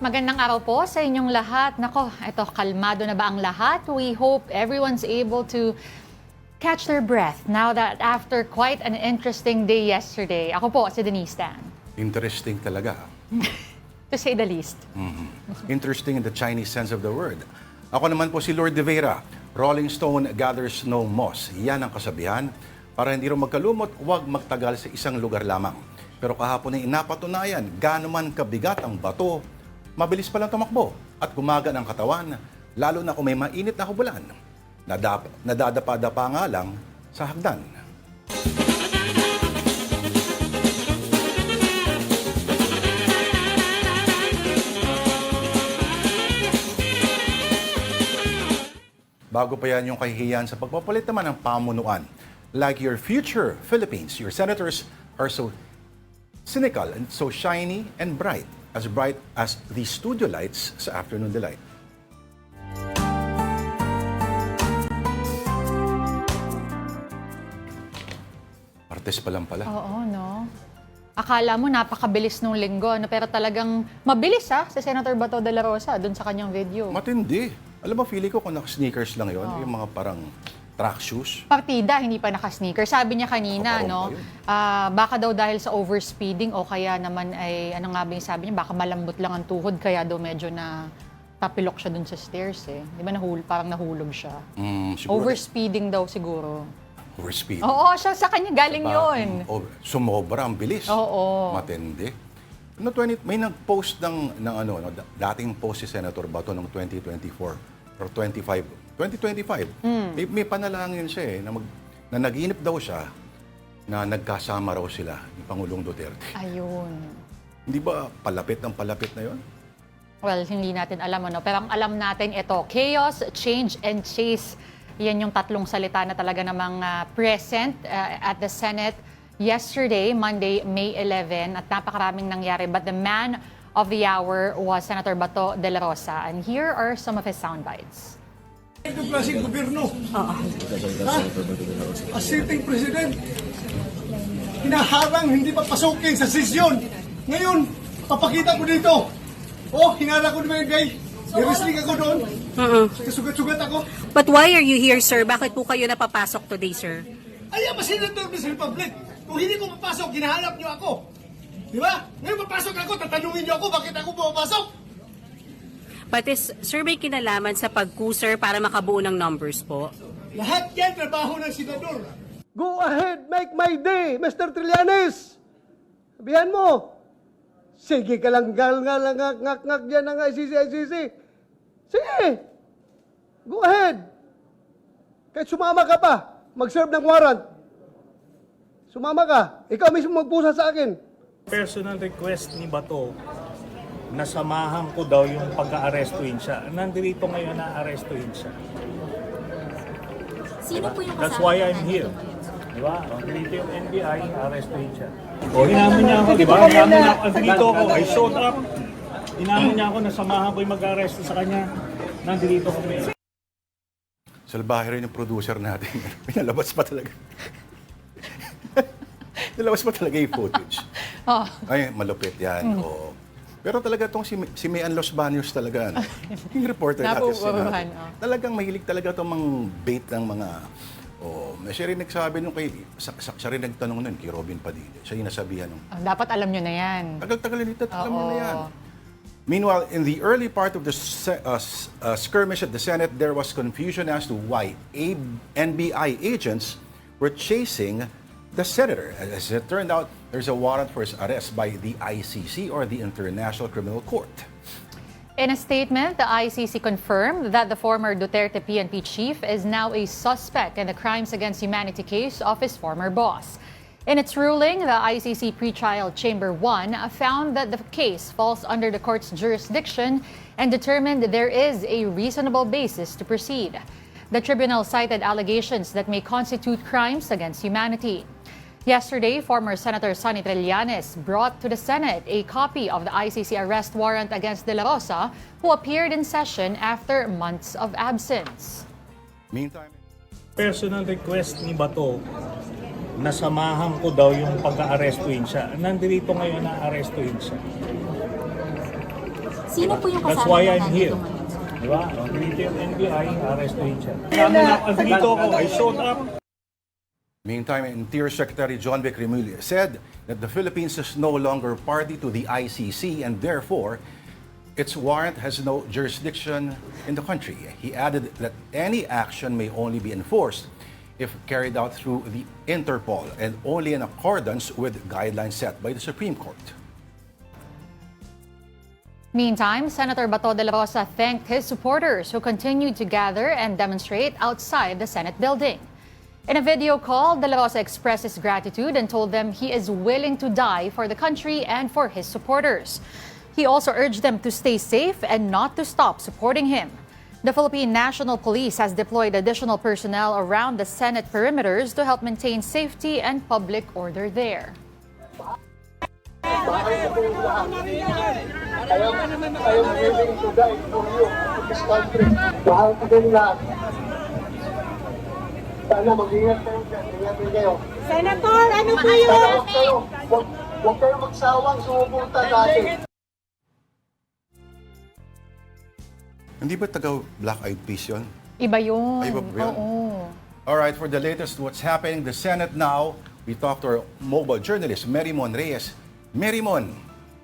Magandang araw po sa inyong lahat. Nako, eto, kalmado na ba ang lahat? We hope everyone's able to catch their breath now that after quite an interesting day yesterday. Ako po, si Denise Tan. Interesting talaga. To say the least. Interesting in the Chinese sense of the word. Ako naman po si Lord de Vera. Rolling Stone gathers no moss. Yan ang kasabihan. Para hindi rin magkalumot, huwag magtagal sa isang lugar lamang. Pero kahapon ay inapatunayan, gaano man kabigat ang bato, mabilis palang tumakbo at gumagan ang katawan, lalo na kung may mainit na hubulan. Nadadapa-dapa nga lang sa hagdan. Bago pa yan yung kahihiyan sa pagpapalit naman ng pamunuan. Like your future Philippines, your senators are so cynical and so shiny and bright as the studio lights sa afternoon delight. Artes pa lang pala. Oo, no? Akala mo napakabilis nung linggo, no? Pero talagang mabilis si Senator Bato de la Rosa dun sa kanyang video. Matindi. Alam mo, feeling ko kung naka-sneakers lang yon, yung mga parang track shoes. Partida, hindi pa naka-sneaker. Sabi niya kanina, Nakaparong no, pa yun. baka daw dahil sa overspeeding o kaya naman ay, ano nga ba yung sabi niya, baka malambot lang ang tuhod, kaya daw medyo na tapilok siya dun sa stairs eh. Di ba parang nahulog siya. Siguro, Overspeeding daw siguro. overspeed. Oo, siya sa kanya galing Diba? yun. Sumobra ang bilis. Oo. Matindi. May nag-post ng dating post si Senator Bato noong 2024 or 2025. May panalangin siya na naginip daw siya na nagkasama raw sila ni Pangulong Duterte. Ayun. Hindi ba palapit na yon? Well, hindi natin alam ano. Pero ang alam natin ito, chaos, change, and chase. Yan yung tatlong salita na talaga namang present at the Senate yesterday, Monday, May 11. At napakaraming nangyari. But the man of the hour was Senator Bato de la Rosa. And here are some of his sound bites. Itong klaseng gobyerno. As sitting president, hinaharang hindi papasukin sa sesyon. Ngayon, papakita ko dito. Hinala ko naman guys. I-wrestling ako doon. Kasugat-sugat ako. But why are you here, sir? Bakit po kayo napapasok today, sir? Ay, ba senator ng Republic? Kung hindi ko papasok, hinahanap niyo ako. Di ba? Ngayon papasok ako, tatanungin niyo ako bakit ako pumapasok. But sir, may kinalaman sa pagkuser para makabuo ng numbers po? Lahat yan trabaho ng senador. Go ahead, make my day, Mr. Trillanes. Sabihan mo. Sige ka lang, ngak-ngak dyan ng ICC. Sige. Go ahead. Kahit sumama ka pa, mag-serve ng warrant. Sumama ka. Ikaw mismo magpusa sa akin. Personal request ni Bato na samahan ko daw yung pagka-arestuin siya. Nandito ngayon na arestuin siya. Sino po yung That's kasama why niya I'm nandito? here. Diba? Nandito yung NBI, arestuin siya. Hinamon niya ako, diba? Hinamon niya ako, nandito ako, I showed up. Hinamon niya ako na samahan ko yung mag-aresto sa kanya. Nandito kami. Salbahe rin yung producer natin. Pinalabas pa talaga. Nalabas pa talaga yung footage. Ay, malupit yan. Oo. Pero talaga itong si Mayan Los Baños talaga. Yung reporter natin. Talagang mahilig talaga itong mga bait ng mga... siya rin nagsabi nung siya rin nagtanong nun kay Robin Padilla. Siya yung nasabihan nung... Dapat alam nyo na yan. Tagal-tagal nito, alam mo na yan. Meanwhile, in the early part of the skirmish at the Senate, there was confusion as to why NBI agents were chasing the senator. As it turned out, there's a warrant for his arrest by the ICC or the International Criminal Court. In a statement, the ICC confirmed that the former Duterte PNP chief is now a suspect in the crimes against humanity case of his former boss. In its ruling, the ICC Pretrial Chamber 1 found that the case falls under the court's jurisdiction and determined there is a reasonable basis to proceed. The tribunal cited allegations that may constitute crimes against humanity. Yesterday, former Senator Sonny Trillanes brought to the Senate a copy of the ICC arrest warrant against De La Rosa, who appeared in session after months of absence. Meantime, Personal request ni Bato na samahan ko daw yung pagka-arestuin siya. Nandito ngayon na arestuin siya. Sino po yung That's kasama why na I'm here. nandito ngayon, sir? Diba? Nandito yung NBI, arrestuhin siya. Nandito ako, I showed up. Meantime, Interior Secretary John Vic Remulla said that the Philippines is no longer party to the ICC and therefore its warrant has no jurisdiction in the country. He added that any action may only be enforced if carried out through the Interpol and only in accordance with guidelines set by the Supreme Court. Meantime, Senator Bato de la Rosa thanked his supporters who continued to gather and demonstrate outside the Senate building. In a video call, de la Rosa expressed his gratitude and told them he is willing to die for the country and for his supporters. He also urged them to stay safe and not to stop supporting him. The Philippine National Police has deployed additional personnel around the Senate perimeters to help maintain safety and public order there. I am willing to die for you, for this country. Mahal ko din lahat. Sana mag-ingat kayo dyan, ingat din kayo. Senator, ano po Sana yung... huwag kayo magsawang sumupunta natin. Hindi ba taga Black Eyed Peas yun? Iba yun. Ay, iba ba yun? Oo. Alright, for the latest what's happening in the Senate now, we talked to our mobile journalist, Merymon Reyes. Merymon,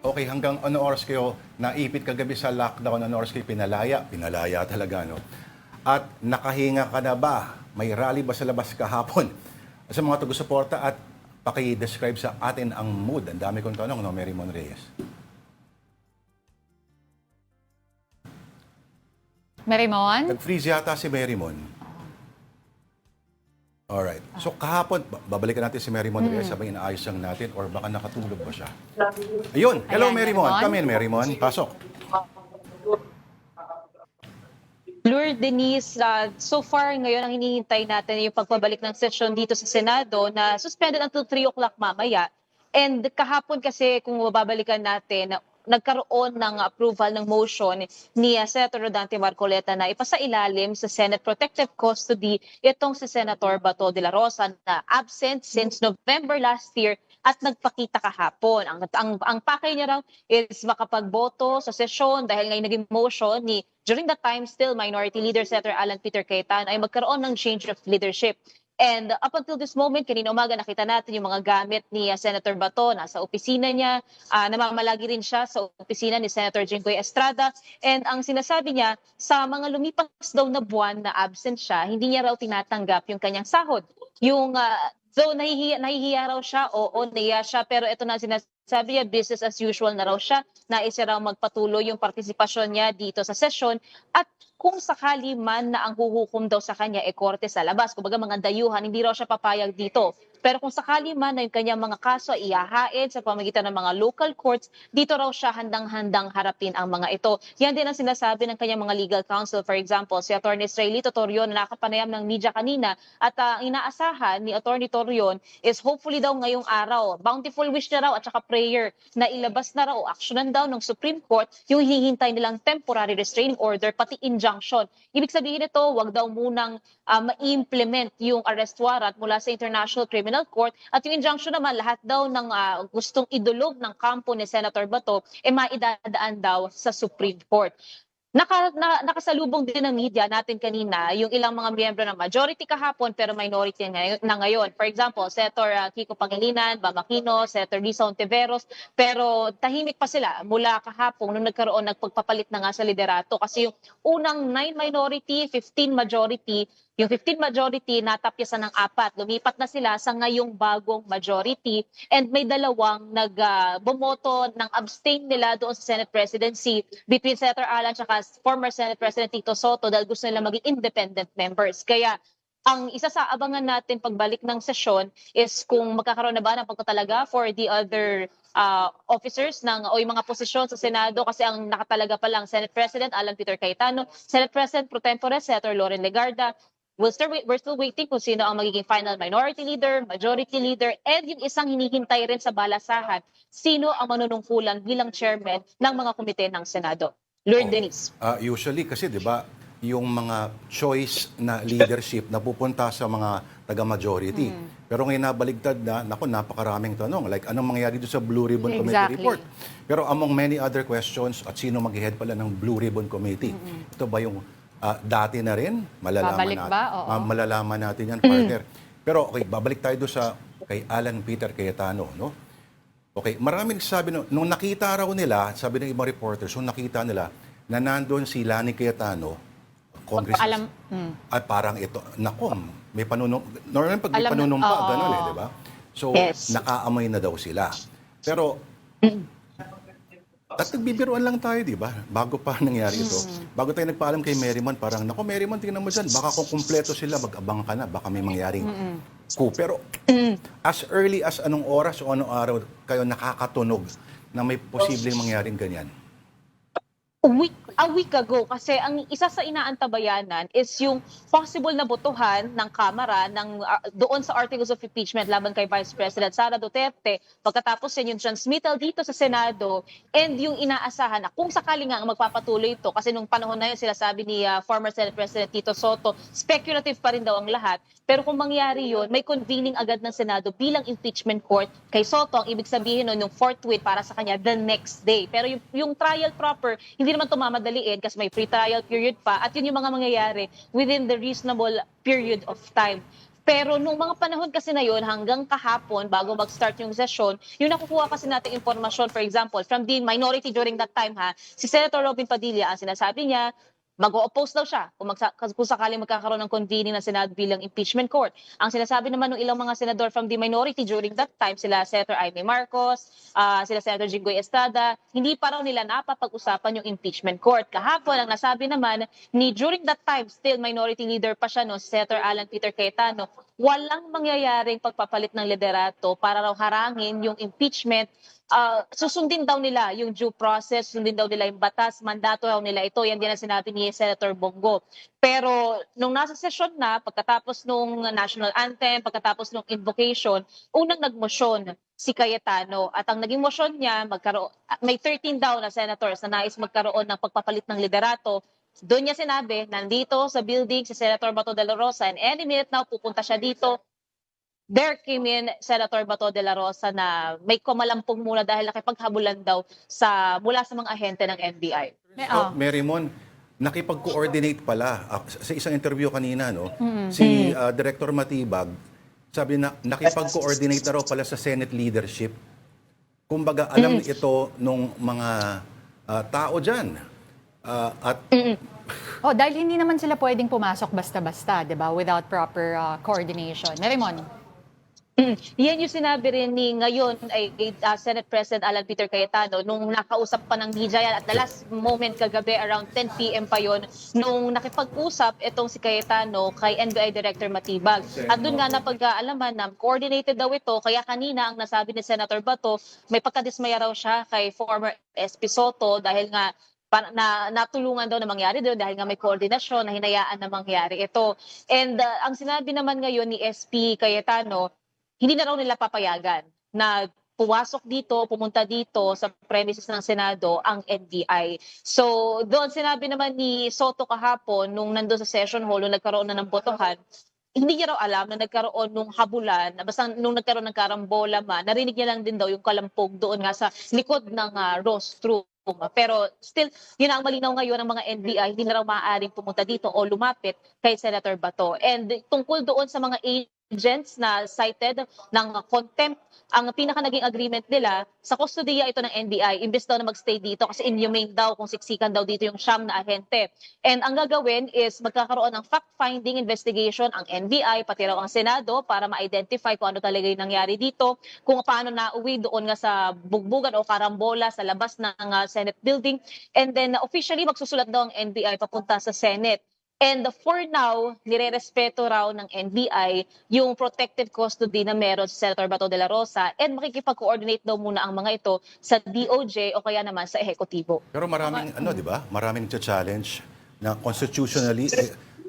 okay, hanggang ano oras kayo naipit kagabi sa lockdown? Ano oras kayo pinalaya? Pinalaya talaga, no? At nakahinga ka na ba? May rally ba sa labas kahapon? Sa mga taga-suporta at paki-describe sa atin ang mood. Ang dami kong tanong, no, Merymon Reyes? Merymon? Nag-freeze yata si Merymon. Alright. So kahapon, babalikan natin si Merymon Reyes, sabay inaayos lang natin or baka nakatulog ba siya? Ayun. Hello, Ayan, Merymon. Merymon. Come in, Merymon. Pasok. Lord Denise, so far ngayon ang hinihintay natin yung pagbabalik ng session dito sa Senado na suspended until 3 o'clock mamaya. And kahapon kasi kung mababalikan natin, nagkaroon ng approval ng motion ni Senator Rodante Marcoleta na ipasailalim sa Senate Protective Custody itong si Senator Bato de la Rosa na absent since November last year at nagpakita kahapon. Ang pakay niya raw is makapagboto sa sesyon dahil ngayon naging motion ni during that time still Minority Leader Senator Alan Peter Cayetano ay magkaroon ng change of leadership. And up until this moment, kanina umaga nakita natin yung mga gamit ni Senator Bato. Nasa opisina niya, namamalagi rin siya sa opisina ni Senator Jinggoy Estrada. And ang sinasabi niya, sa mga lumipas daw na buwan na absent siya, hindi niya raw tinatanggap yung kanyang sahod. Yung though nahihiya raw siya, nahiya siya, pero ito na sinasabi niya, business as usual na raw siya. Nais raw magpatuloy yung partisipasyon niya dito sa session at kung sakali man na ang huhukom daw sa kanya korte sa labas, kumbaga mga dayuhan, hindi raw siya papayag dito. Pero kung sakali man na yung kanyang mga kaso ay ihahain sa pamagitan ng mga local courts, dito raw siya handang-handang harapin ang mga ito. Yan din ang sinasabi ng kanyang mga legal counsel. For example, si Atty. Israelito Torion na nakapanayam ng media kanina at inaasahan ni Atty. Torion is hopefully daw ngayong araw, bountiful wish na raw at saka prayer na ilabas na raw o aksyonan daw ng Supreme Court yung hihintay nilang temporary restraining order pati injunction. Ibig sabihin ito, wag daw munang ma-implement yung arrest warrant mula sa International Criminal Court at yung injunction naman lahat daw ng gustong idulog ng kampo ni Senator Bato maidadaan daw sa Supreme Court. Nakasalubong din ng media natin kanina yung ilang mga miyembro ng majority kahapon pero minority na ngayon. For example, Senator Kiko Pangilinan, Bam Aquino, Senator Risa Ontiveros, pero tahimik pa sila mula kahapon nung nagpagpapalit na nga sa liderato kasi yung unang 9 minority, 15 majority, yung 15 majority natapyasan ng 4. Lumipat na sila sa ngayong bagong majority and may dalawang bumoto ng abstain nila doon sa Senate presidency between Senator Alan at former Senate President Tito Soto dahil gusto nila maging independent members. Kaya ang isa sa abangan natin pagbalik ng sesyon is kung magkakaroon na ba ng pagtatalaga for the other officers o yung mga posisyon sa Senado kasi ang nakatalaga pa lang Senate President Alan Peter Cayetano, Senate President Pro Tempore Senator Loren Legarda. We're still waiting kung sino ang magiging final minority leader, majority leader, and yung isang hinihintay rin sa balasahan, sino ang manunungkulan bilang chairman ng mga komite ng Senado. Lord Denise. Usually kasi 'di ba yung mga choice na leadership na pupunta sa mga taga-majority. Pero ngayon nabaligtad na, napakaraming tanong. Like, anong mangyayari doon sa Blue Ribbon Committee Exactly. report? Pero among many other questions, at sino mag-head pala ng Blue Ribbon Committee? Ito ba yung dati na rin? Babalik ba? Oo. Malalaman natin yan, partner. Pero okay, babalik tayo doon sa kay Alan Peter Cayetano, no? Okay, maraming sabi nung nakita raw nila, sabi ng ibang reporters, nung nakita nila na nandun si Lani Cayetano, Congressman, at parang ito, nako, may panunong, normally pag may Alam na- panunumpa, oo. gano'n di ba? So, Yes. nakaamoy na daw sila. Pero, at nagbibiruan lang tayo, di ba? Bago pa nangyari ito. Bago tayo nagpaalam kay Merriman, parang, nako Merriman, tingnan mo dyan, baka kung kumpleto sila, mag-abang ka na, baka may mangyaring coup. Pero, as early as anong oras o anong araw kayo nakakatunog na may posibleng mangyaring ganyan? A week ago kasi ang isa sa inaantabayanan is yung possible na botohan ng Kamara doon sa articles of impeachment laban kay Vice President Sara Duterte, pagkatapos yan yung transmittal dito sa Senado, and yung inaasahan na kung sakali nga ang magpapatuloy ito, kasi nung panahon na yun sila sabi ni former Senate President Tito Soto, speculative pa rin daw ang lahat, pero kung mangyari yun, may convening agad ng Senado bilang impeachment court kay Soto, ang ibig sabihin nun yung forthwith para sa kanya the next day. Pero yung trial proper, hindi naman tumamadaliin kasi may pre-trial period pa, at yun yung mga mangyayari within the reasonable period of time. Pero nung mga panahon kasi na yun, hanggang kahapon, bago mag-start yung session, yung nakukuha kasi natin informasyon, for example, from the minority during that time, si Senator Robin Padilla, ang sinasabi niya, mag-o-oppose daw siya kung sakaling magkakaroon ng convening ng Senado bilang impeachment court. Ang sinasabi naman ng ilang mga senador from the minority during that time, sila Senator Amy Marcos, sila Senator Jinggoy Estrada, hindi pa raw nila napapag-usapan yung impeachment court. Kahapon, ang nasabi naman ni during that time, still minority leader pa siya, si Senator Alan Peter Cayetano, walang mangyayaring pagpapalit ng liderato para raw harangin yung impeachment. Susundin daw nila yung due process, susundin daw nila yung batas, mandato raw nila ito. Yan din ang sinabi ni Senator Bongo. Pero nung nasa session na, pagkatapos nung national anthem, pagkatapos nung invocation, unang nagmosyon si Cayetano. At ang naging motion niya, may 13 daw na senators na nais magkaroon ng pagpapalit ng liderato. Doon niya sinabi, nandito sa building si Senator Bato de la Rosa, and any minute now pupunta siya dito. There came in Senator Bato de la Rosa na may kumalampong muna dahil nakipaghabulan daw mula sa mga ahente ng NBI. So, Merrimon, nakipag-coordinate pala. Sa isang interview kanina, si Director Matibag, sabi na nakipag-coordinate na raw pala sa Senate leadership. Kumbaga, alam ito nung mga tao dyan. Dahil hindi naman sila pwedeng pumasok basta-basta, di ba? Without proper coordination. Merrimon. Yan yung sinabi rin ni ngayon ay Senate President Alan Peter Cayetano nung nakausap pa ng media yan, at the last moment kagabi around 10 p.m. pa yon nung nakipag-usap itong si Cayetano kay NBI Director Matibag. At doon nga napag-aalaman na coordinated daw ito, kaya kanina ang nasabi ni Senator Bato, may pagkadismaya raw siya kay former SP Soto dahil nga natulungan daw na mangyari doon dahil nga may koordinasyon na hinayaan na mangyari ito. And ang sinabi naman ngayon ni SP Cayetano, hindi na raw nila papayagan na pumasok dito, pumunta dito sa premises ng Senado ang NBI. So doon sinabi naman ni Soto kahapon nung nandoon sa session hall, nung nagkaroon na ng botohan, hindi niya raw alam na nagkaroon nung habulan, basta nung nagkaroon ng karambola narinig niya lang din daw yung kalampog doon nga sa likod ng rostrum. Pero still, yun ang malinaw ngayon ng mga NBI, hindi na raw maaaring pumunta dito o lumapit kay Senator Bato. And tungkol doon sa mga agents na cited ng contempt, ang pinaka naging agreement nila, sa kustodiya ito ng NBI, imbes daw na magstay dito kasi inhumane daw kung siksikan daw dito yung siyam na ahente. And ang gagawin is magkakaroon ng fact-finding investigation ang NBI, pati raw ang Senado para ma-identify kung ano talaga yung nangyari dito, kung paano nauwi doon nga sa bugbugan o karambola sa labas ng Senate building. And then officially magsusulat daw ang NBI papunta sa Senate. And for now, nirerespeto raw ng NBI yung protective custody na meron sa Senator Bato de la Rosa, and makikipag-coordinate daw muna ang mga ito sa DOJ o kaya naman sa ehekutibo. Pero maraming, di ba? Maraming challenge na constitutionally,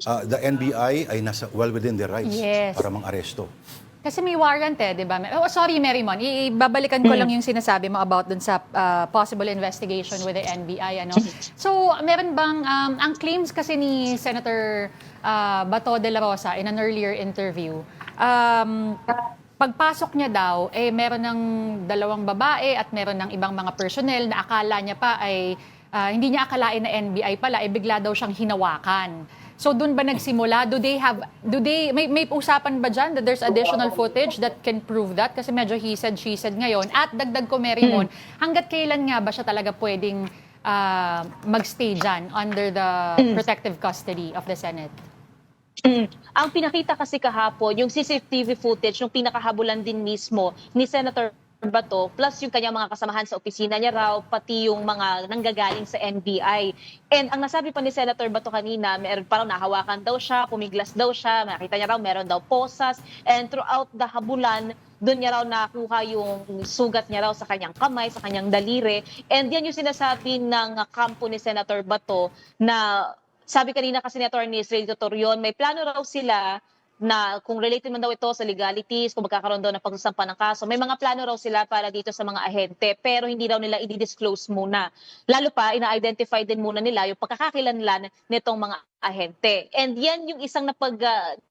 the NBI ay well within their rights Yes. para mang-aresto. Kasi may warrant di ba? Oh, sorry, Marymon. Ibabalikan ko lang yung sinasabi mo about dun sa possible investigation with the NBI. So, meron bang, ang claims kasi ni Senator Bato de la Rosa in an earlier interview, pagpasok niya daw, meron ng 2 babae at meron ng ibang mga personnel na akala niya pa ay, hindi niya akalain na NBI pala, bigla daw siyang hinawakan. So doon ba nagsimula? May usapan ba dyan that there's additional footage that can prove that? Kasi medyo he said, she said ngayon. At dagdag ko, Marymon, hanggat kailan nga ba siya talaga pwedeng magstay dyan under the protective custody of the Senate? Ang pinakita kasi kahapon, yung CCTV footage, yung pinakahabulan din mismo ni Senator Bato, plus yung kanyang mga kasamahan sa opisina niya raw, pati yung mga nanggagaling sa NBI. And ang nasabi pa ni Senator Bato kanina, meron parang nahawakan daw siya, pumiglas daw siya, nakita niya raw meron daw posas, and throughout the habulan, doon niya raw nakuha yung sugat niya raw sa kanyang kamay, sa kanyang daliri. And yan yung sinasabi ng kampo ni Senator Bato na sabi kanina kasi ni Atty. Israel Tutorion, may plano raw sila na kung related man daw ito sa legalities, kung magkakaroon daw ng pagsasampa ng kaso, may mga plano raw sila para dito sa mga ahente, pero hindi raw nila i-disclose muna. Lalo pa, ina-identify din muna nila yung pagkakakilanlan nitong mga ahente. And yan yung isang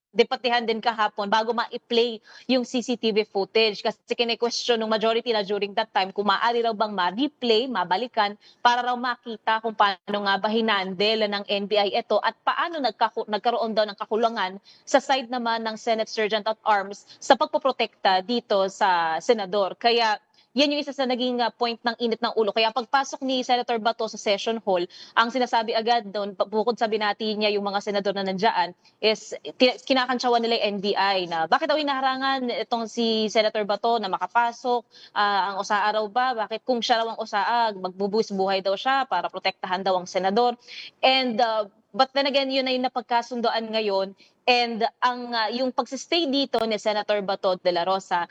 debatehan din kahapon bago ma-play yung CCTV footage. Kasi kine-question ng majority na during that time kung maaari raw bang ma-replay, mabalikan, para raw makita kung paano nga ba hinandel ng NBI ito at paano nagkaroon daw ng kakulangan sa side naman ng Senate Sergeant at Arms sa pagpoprotekta dito sa senador. Kaya yan yung isa sa naging point ng init ng ulo. Kaya pagpasok ni Senator Bato sa session hall, ang sinasabi agad doon, bukod sa binati niya yung mga senador na nandiyan, is kinakantsawan nila yung NBI na bakit daw hinaharangan itong si Senator Bato na makapasok, ang OSAA raw ba? Bakit kung siya raw ang OSAA, magbubuwis buhay daw siya para protektahan daw ang senador. And but then again, yun na yung napagkasundoan ngayon. And yung pagsistay dito ni Senator Bato de la Rosa,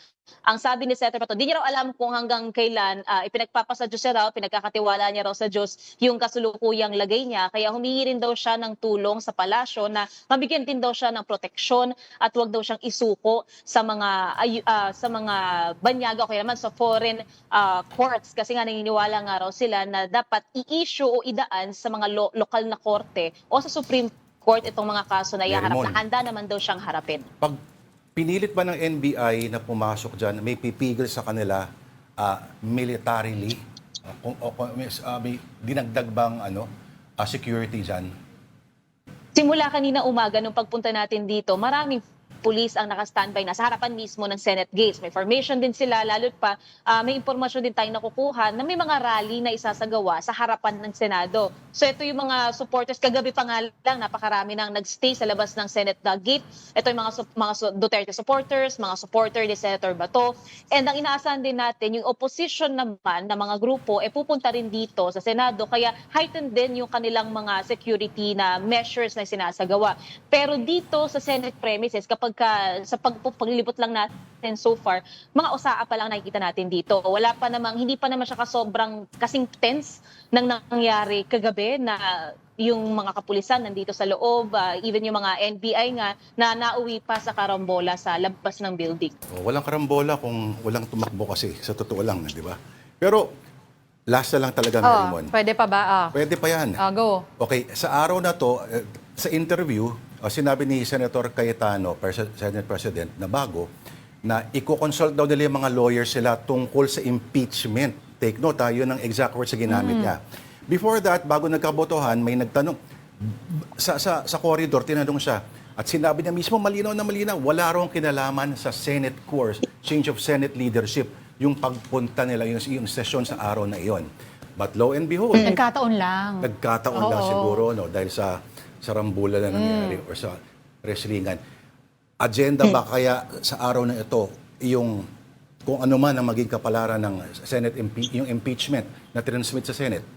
ang sabi ni Senator Bato, di niya raw alam kung hanggang kailan ipinagpapasa Diyos niya raw, pinagkakatiwala niya raw sa Diyos yung kasulukuyang lagay niya. Kaya humingi rin daw siya ng tulong sa palasyo na mabigyan din daw siya ng proteksyon at wag daw siyang isuko sa mga banyaga o kaya naman sa foreign courts. Kasi nga naniniwala nga raw sila na dapat i-issue o idaan sa mga lokal na korte o sa Supreme Court itong mga kaso na iharap na handa naman daw siyang harapin. Pag pinilit ba ng NBI na pumasok dyan, may pipigil sa kanila militarily? May dinagdag bang security dyan? Simula kanina umaga nung pagpunta natin dito, maraming pulis ang naka-standby na sa harapan mismo ng Senate gates. May formation din sila, lalo't pa may impormasyon din tayong nakukuha na may mga rally na isasagawa sa harapan ng Senado. So ito yung mga supporters, kagabi pa nga lang, napakarami nang nagstay sa labas ng Senate gate. Ito yung mga Duterte supporters, mga supporter ni Senator Bato. And ang inaasahan din natin, yung opposition naman na mga grupo, pupunta rin dito sa Senado. Kaya heightened din yung kanilang mga security na measures na sinasagawa. Pero dito sa Senate premises, kapag sa paglilibot lang natin so far, mga OSAA pa lang nakikita natin dito. Hindi pa naman siya sobrang kasing tense nang nangyari kagabi na yung mga kapulisan nandito sa loob, even yung mga NBI nga na nauwi pa sa karambola sa labas ng building. Walang karambola kung walang tumakbo kasi, sa totoo lang, di ba? Pero last na lang talaga, Marymon. Pwede pa ba? Pwede pa yan. Go. Okay, sa araw na to, sa interview, sinabi ni Senator Cayetano, Senate President, na bago, na i-consult daw nila yung mga lawyers sila tungkol sa impeachment. Take note, yun ang exact words na ginamit niya. Before that, bago nagkabotohan, may nagtanong, sa corridor, tinanong siya, at sinabi niya mismo, malinaw na malinaw, wala rong kinalaman sa Senate course, change of Senate leadership, yung pagpunta nila, yung session sa araw na iyon. But lo and behold, Nagkataon lang. Nagkataon lang siguro, dahil sa rambula na nangyari or sa wrestlingan. Agenda ba kaya sa araw na ito yung kung ano man ang maging kapalaran ng Senate yung impeachment na transmit sa Senate?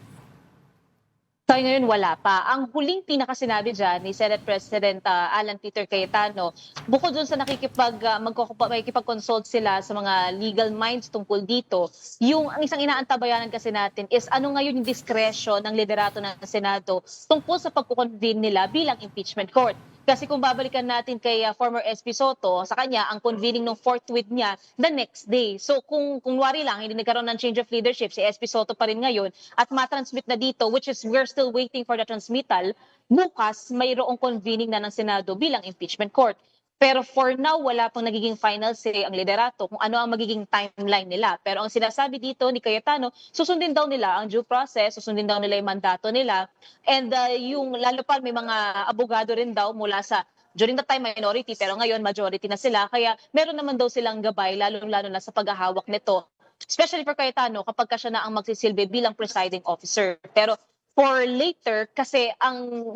So ngayon wala pa. Ang huling pinakasinabi dyan ni Senate President Alan Peter Cayetano, bukod dun sa makikipag-consult sila sa mga legal minds tungkol dito, ang isang inaantabayanan kasi natin is ano ngayon yung discretion ng liderato ng Senado tungkol sa pagkukonvene nila bilang impeachment court. Kasi kung babalikan natin kay former SP Soto, sa kanya, ang convening ng fourth tweet niya the next day. So kung wari lang, hindi nagkaroon ng change of leadership, si SP Soto pa rin ngayon, at matransmit na dito, which is we're still waiting for the transmittal, bukas mayroong convening na ng Senado bilang impeachment court. Pero for now, wala pang nagiging final say ang liderato kung ano ang magiging timeline nila. Pero ang sinasabi dito ni Cayetano, susundin daw nila ang due process, susundin daw nila yung mandato nila. And yung lalo pa may mga abogado rin daw mula sa during the time minority pero ngayon majority na sila. Kaya meron naman daw silang gabay lalo-lalo na sa paghahawak nito. Especially for Cayetano kapag siya na ang magsisilbi bilang presiding officer. Pero for later kasi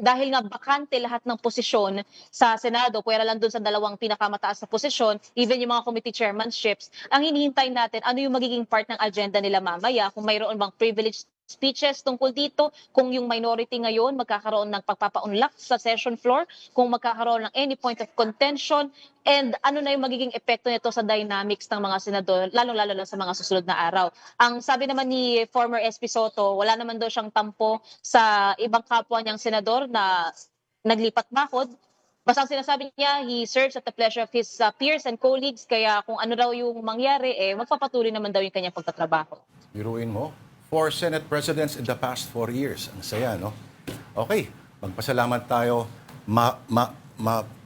dahil nga bakante lahat ng posisyon sa Senado, pwera lang dun sa dalawang pinakamataas na posisyon, even yung mga committee chairmanships, ang hinihintay natin ano yung magiging part ng agenda nila mamaya, kung mayroon bang privileged speeches tungkol dito, kung yung minority ngayon magkakaroon ng pagpapaunlak sa session floor, kung magkakaroon ng any point of contention, and ano na yung magiging epekto nito sa dynamics ng mga senador, lalo-lalo na sa mga susunod na araw. Ang sabi naman ni former SP Soto, wala naman daw siyang tampo sa ibang kapwa niyang senador na naglipat bakod. Basta ang sinasabi niya, he serves at the pleasure of his peers and colleagues, kaya kung ano daw yung mangyari, magpapatuloy naman daw yung kanyang pagtatrabaho. Biruin mo, 4 Senate presidents in the past 4 years. Ang saya, no? Okay, magpasalamat tayo.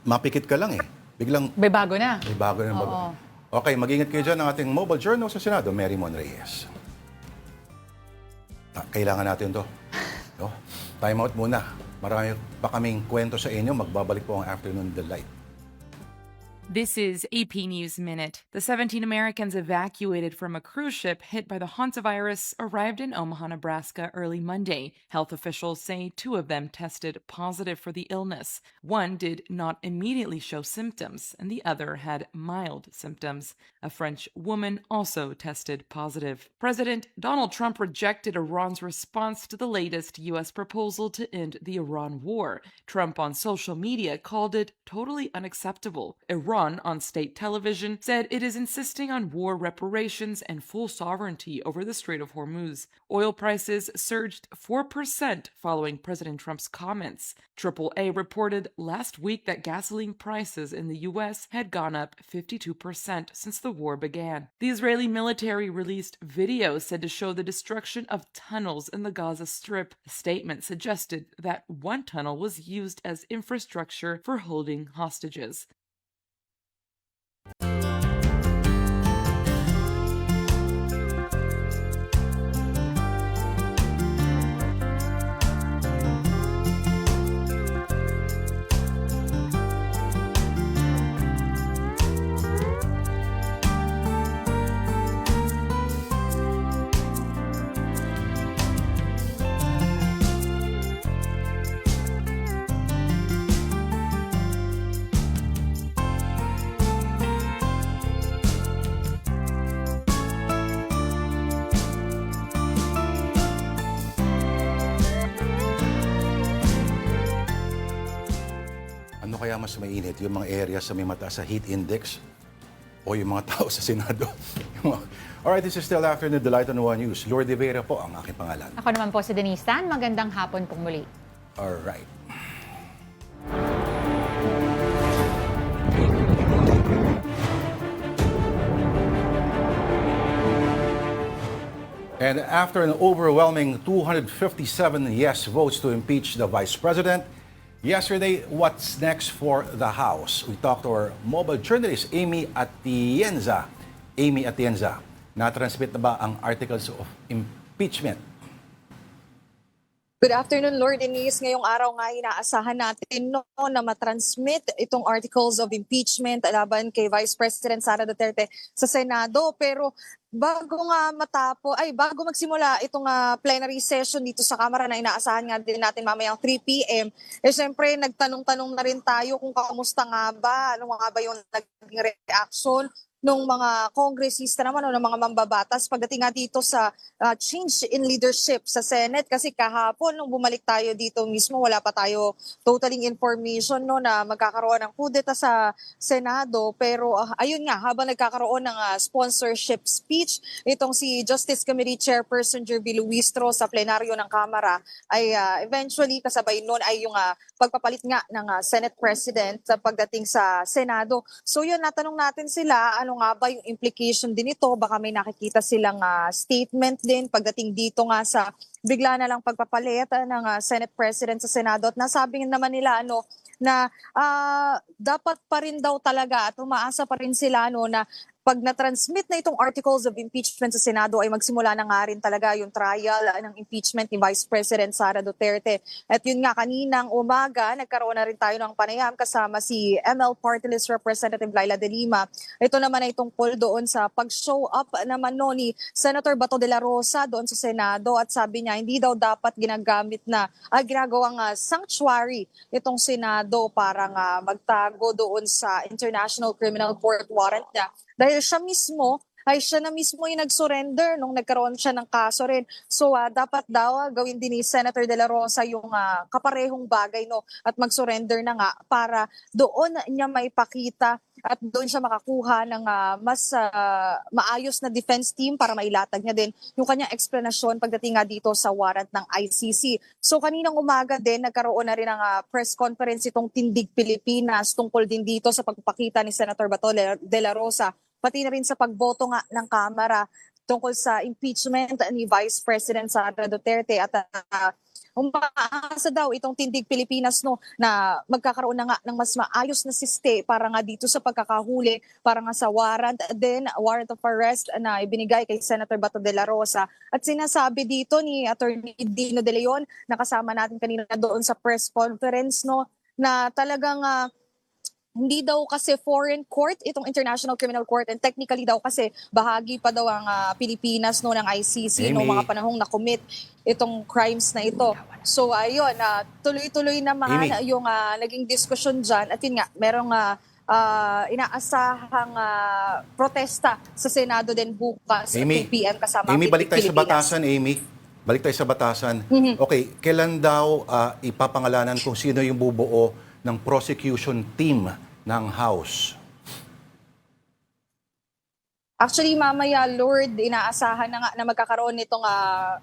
Mapikit ka lang eh. Biglang May bago na. may bago na bago. Oo. Okay, mag-ingat kayo dyan ng ating mobile journal sa Senado, Mary Mon Reyes. Kailangan natin to. No? Time out muna. Marami pa kaming kwento sa inyo. Magbabalik po ang Afternoon Delight. This is AP News Minute. The 17 Americans evacuated from a cruise ship hit by the hantavirus arrived in Omaha, Nebraska early Monday. Health officials say 2 of them tested positive for the illness. One did not immediately show symptoms, and the other had mild symptoms. A French woman also tested positive. President Donald Trump rejected Iran's response to the latest U.S. proposal to end the Iran war. Trump on social media called it totally unacceptable. Iran on state television said it is insisting on war reparations and full sovereignty over the Strait of Hormuz. Oil prices surged 4% following President Trump's comments. AAA reported last week that gasoline prices in the U.S. had gone up 52% since the war began. The Israeli military released videos said to show the destruction of tunnels in the Gaza Strip. A statement suggested that one tunnel was used as infrastructure for holding hostages. Ano kaya mas mainit? Yung mga area sa may mataas sa heat index o yung mga tao sa Senado? Alright, this is still Afternoon Delight on One News. Lourdes Vera po ang aking pangalan. Ako naman po si Denise Tan. Magandang hapon pong muli. Alright. And after an overwhelming 257 yes votes to impeach the Vice President, yesterday, what's next for the House? We talked to our mobile journalist, Amy Atienza. Amy Atienza, na-transmit na ba ang articles of impeachment? Good afternoon, Lord Denise. Ngayong araw nga inaasahan natin na matransmit itong articles of impeachment laban kay Vice President Sara Duterte sa Senado. Pero bago magsimula itong plenary session dito sa Kamara na inaasahan nga din natin mamayang 3 p.m., syempre nagtanong-tanong na rin tayo kung kamusta nga ba, ano nga ba yung naging reaction ng mga kongresista naman o ng mga mambabatas pagdating nga dito sa change in leadership sa Senate. Kasi kahapon nung bumalik tayo dito mismo, wala pa tayo totaling information no, na magkakaroon ng kudeta sa Senado. Pero ayun nga, habang nagkakaroon ng sponsorship speech, itong si Justice Committee Chairperson Jerby Luistro sa plenaryo ng Kamara ay eventually kasabay noon ay yung pagpapalit nga ng Senate President sa pagdating sa Senado. So yun, natanong natin sila, ano nga ba yung implication din ito? Baka may nakikita silang statement din pagdating dito nga sa bigla na lang pagpapalit ng Senate President sa Senado. At nasabi naman nila na dapat pa rin daw talaga at umaasa pa rin sila na pag na-transmit na itong articles of impeachment sa Senado ay magsimula na nga rin talaga yung trial ng impeachment ni Vice President Sara Duterte. At yun nga, kaninang umaga, nagkaroon na rin tayo ng panayam kasama si ML Party List Representative Laila De Lima. Ito naman ay tungkol doon sa pag-show up naman ni Senator Bato de la Rosa doon sa Senado at sabi niya hindi daw dapat ginagawang sanctuary itong Senado para nga magtago doon sa International Criminal Court warrant niya. Dahil siya na mismo yung nag-surrender nung nagkaroon siya ng kaso rin. So dapat daw gawin din ni Senator De La Rosa yung kaparehong bagay at mag-surrender na nga para doon niya maipakita at doon siya makakuha ng mas maayos na defense team para mailatag niya din yung kanyang eksplanasyon pagdating nga dito sa warrant ng ICC. So kaninang umaga din nagkaroon na rin ng press conference itong Tindig Pilipinas tungkol din dito sa pagpapakita ni Senator Bato de la Rosa pati na rin sa pagboto nga ng Kamara tungkol sa impeachment ni Vice President Sara Duterte at umaasa daw itong Tindig Pilipinas na magkakaroon na nga ng mas maayos na siste para nga dito sa pagkakahuli para nga sa warrant of arrest na ibinigay kay Senator Bato de la Rosa. At sinasabi dito ni Attorney Dino De Leon na kasama natin kanina doon sa press conference na talagang hindi daw kasi foreign court itong International Criminal Court and technically daw kasi bahagi pa daw ang Pilipinas ng ICC noong mga panahong na-commit itong crimes na ito. So ayun, tuloy-tuloy naman yung naging diskusyon dyan at yun nga, merong inaasahang protesta sa Senado din bukas at 2 p.m. kasama Amy, ang balik tayo sa Pilipinas. batasan, Amy. Balik tayo sa batasan. Okay, kailan daw ipapangalanan kung sino yung bubuo ng prosecution team ng House? Actually, mamaya, Lord, inaasahan na nga na magkakaroon nitong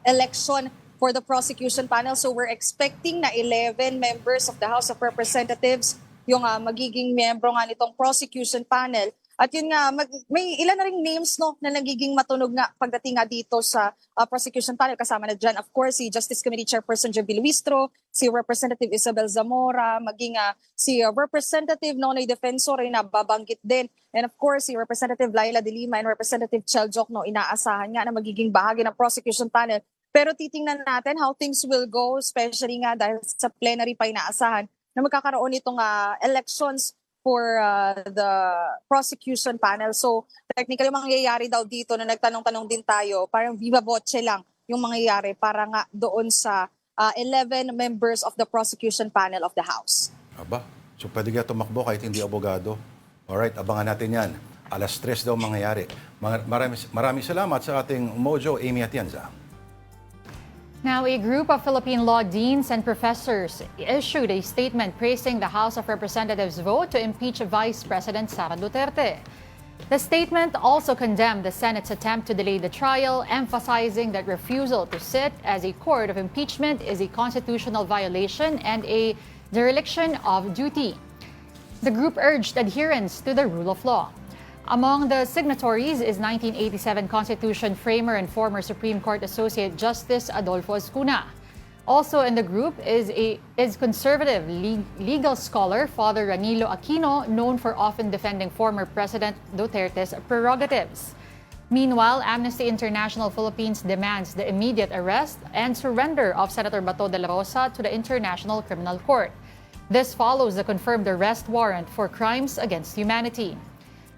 election for the prosecution panel. So we're expecting na 11 members of the House of Representatives yung magiging membro nga nitong prosecution panel. At yun nga, may ilan na ring names na nagiging matunog nga pagdating nga dito sa prosecution panel. Kasama na dyan, of course, si Justice Committee Chairperson Jerby Luistro, si Representative Isabel Zamora, maging si Representative Nonoy Defensor ay nababanggit din. And of course, si Representative Laila De Lima and Representative Chel Joc inaasahan nga na magiging bahagi ng prosecution panel. Pero titingnan natin how things will go, especially nga dahil sa plenary pa inaasahan na magkakaroon itong elections for the prosecution panel. So technically mangyayari daw dito na nagtanong-tanong din tayo, parang viva voce lang yung mangyayari para nga doon sa 11 members of the prosecution panel of the House. Aba, so pwede ka tumakbo kahit hindi abogado. Alright, abangan natin yan. 3:00 daw mangyayari. Maraming salamat sa ating Mojo, Amy Atienza. Now, a group of Philippine law deans and professors issued a statement praising the House of Representatives' vote to impeach Vice President Sara Duterte. The statement also condemned the Senate's attempt to delay the trial, emphasizing that refusal to sit as a court of impeachment is a constitutional violation and a dereliction of duty. The group urged adherence to the rule of law. Among the signatories is 1987 Constitution framer and former Supreme Court Associate Justice Adolfo Escuna. Also in the group is conservative legal scholar Father Ranilo Aquino, known for often defending former President Duterte's prerogatives. Meanwhile, Amnesty International Philippines demands the immediate arrest and surrender of Senator Bato de la Rosa to the International Criminal Court. This follows the confirmed arrest warrant for crimes against humanity.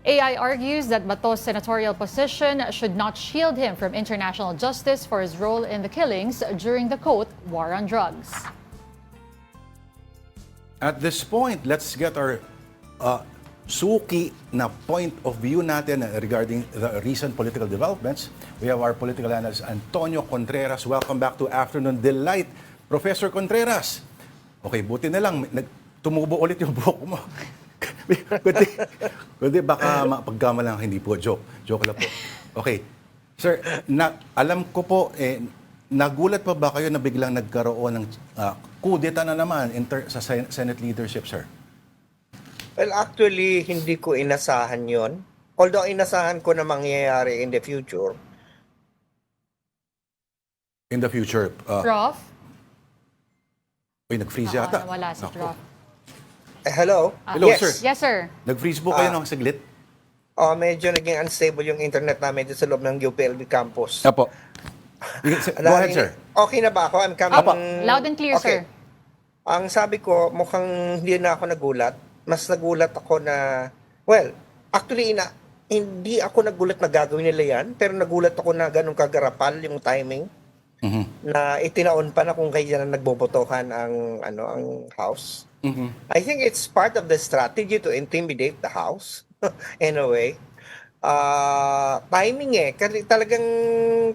AI argues that Bato's senatorial position should not shield him from international justice for his role in the killings during the, quote, war on drugs. At this point, let's get our suki na point of view natin regarding the recent political developments. We have our political analyst Antonio Contreras. Welcome back to Afternoon Delight. Professor Contreras. Okay, buti na lang tumubo ulit yung buhok mo. Kundi baka mapagkamalang hindi po. Joke lang po. Okay. Sir, alam ko po, nagulat pa ba kayo na biglang nagkaroon ng kudeta na naman sa Senate leadership, sir? Well, actually, hindi ko inasahan yon. Although inasahan ko na mangyayari in the future. In the future. Prof? Nag-freeze yata. Wala si Prof. Hello? Hello, Yes. sir. Yes, sir. Nag-freeze po kayo ng saglit? Medyo naging unstable yung internet namin dito sa loob ng UPLB campus. Apo. Go ahead, sir. Okay na ba ako? I'm coming. Apo. Loud and clear, Okay. sir. Ang sabi ko, mukhang hindi na ako nagulat. Mas nagulat ako na, well, actually, hindi ako nagulat na gagawin nila yan, pero nagulat ako na ganun kagarapal yung timing. Na itinaon pa na kung kaya na nagbobotohan ang House. I think it's part of the strategy to intimidate the House in a way. Timing kasi talagang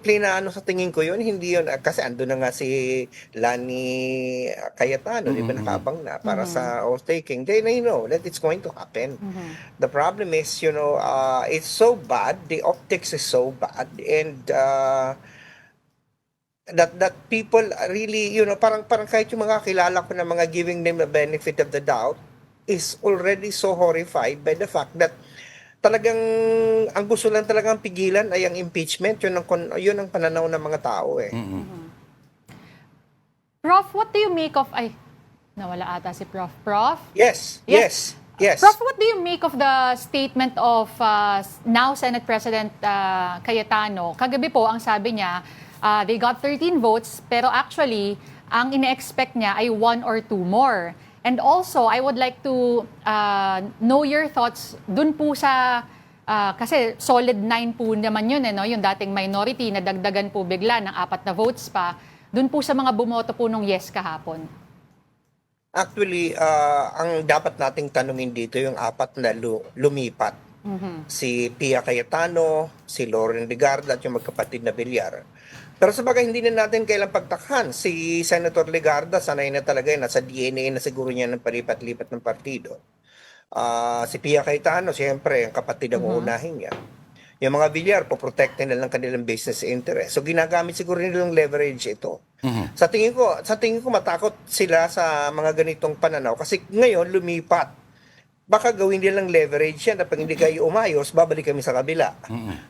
plinano sa tingin ko yun, hindi yun, kasi ando na nga si Lani Cayetano, di ba, nakabang na para sa oath taking. They know that it's going to happen. The problem is, it's so bad, the optics is so bad, and that people really, parang kahit yung mga kilala ko na mga giving them the benefit of the doubt is already so horrified by the fact that talagang ang gusto lang talagang pigilan ay ang impeachment. Yun ang pananaw ng mga tao Prof, what do you make of... Ay, nawala ata si Prof. Prof? Yes. Prof, what do you make of the statement of now Senate President Cayetano? Kagabi po, ang sabi niya, they got 13 votes, pero actually, ang ine-expect niya ay 1 or 2 more. And also, I would like to know your thoughts dun po sa, kasi solid 9 po naman yun, yung dating minority na dagdagan po bigla ng 4 na votes pa, dun po sa mga bumoto po nung yes kahapon. Actually, ang dapat nating tanungin dito yung 4 na lumipat. Si Pia Cayetano, si Loren Legarda at yung magkapatid na Villar. Pero sa bagay, hindi na natin kailang pagtakhan. Si Senator Legarda, sanay na talaga yun. Nasa DNA na siguro niya ng palipat-lipat ng partido. Si Pia Cayetano, siyempre, ang kapatid ang uunahin niya. Yung mga Villar, poprotektin na lang kanilang business interest. So, ginagamit siguro nilang leverage ito. Sa tingin ko, matakot sila sa mga ganitong pananaw. Kasi ngayon, lumipat. Baka gawin nilang leverage yan na pag hindi kayo umayos, babalik kami sa kabila.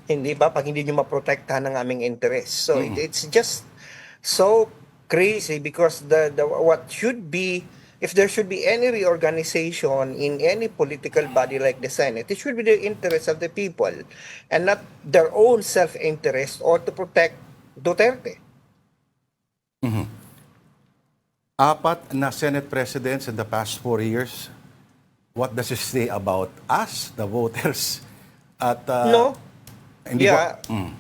Hindi ba? Pag hindi nyo maprotektahan ng aming interest. So it's just so crazy because what should be, if there should be any reorganization in any political body like the Senate, it should be the interest of the people and not their own self-interest or to protect Duterte. 4 na Senate presidents in the past 4 years. What does it say about us, the voters? At, No. Hindi Yeah. po,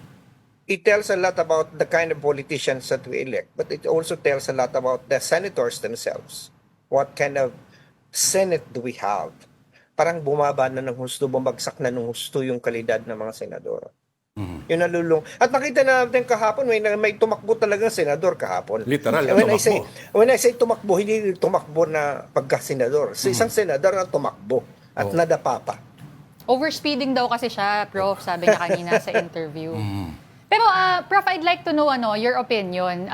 It tells a lot about the kind of politicians that we elect, but it also tells a lot about the senators themselves. What kind of Senate do we have? Parang bumaba na ng husto, bumagsak na ng husto yung kalidad ng mga senador. Yun nalulung. At nakita natin kahapon, may tumakbo talagang senador kahapon. Literal, when tumakbo. I say tumakbo, hindi tumakbo na pagka-senador. Sa isang senador na tumakbo at nadapa pa. Overspeeding daw kasi siya, Prof, sabi niya kanina sa interview. Pero, Prof, I'd like to know your opinion.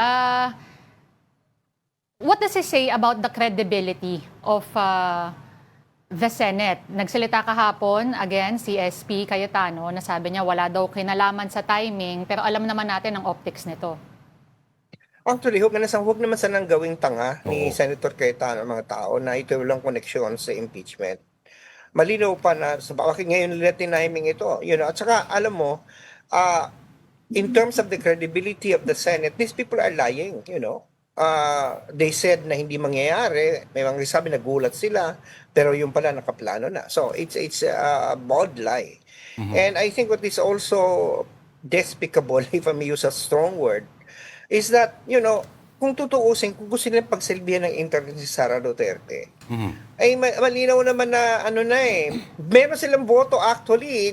What does it say about the credibility of the Senate? Nagsalita kahapon, again, si SP Cayetano, na sabi niya wala daw kinalaman sa timing, pero alam naman natin ang optics nito. Actually, huwag naman sanang gawing tanga ni Senator Cayetano mga tao na ito walang koneksyon sa impeachment. Malinaw pa na sa bakit ngayon nila tiniming ito. At saka, alam mo, in terms of the credibility of the Senate, these people are lying, they said na hindi mangyayari, may mga sabi nagulat sila, pero yung pala nakaplano na. So it's a bold lie. And I think what is also despicable, if I may use a strong word, is that, kung tutuusin, kung gusto nilang pagsilbihan ng internet si Sara Duterte, Mhm. ay malinaw naman na ano na meron silang boto actually,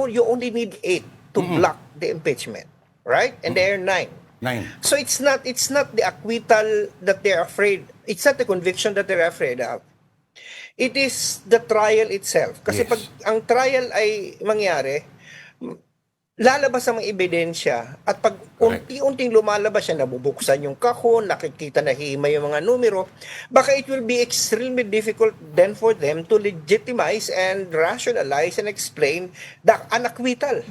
you only need 8 to block the impeachment, right? And they are 9. 9. So it's not the acquittal that they're afraid. It's not the conviction that they're afraid of. It is the trial itself. Kasi Yes. pag ang trial ay mangyari, lalabas ang mga ebidensya at pag Correct. unti-unting lumalabas siya, nabubuksan yung kahon, nakikita na himay yung mga numero, baka it will be extremely difficult then for them to legitimize and rationalize and explain the unacquittal.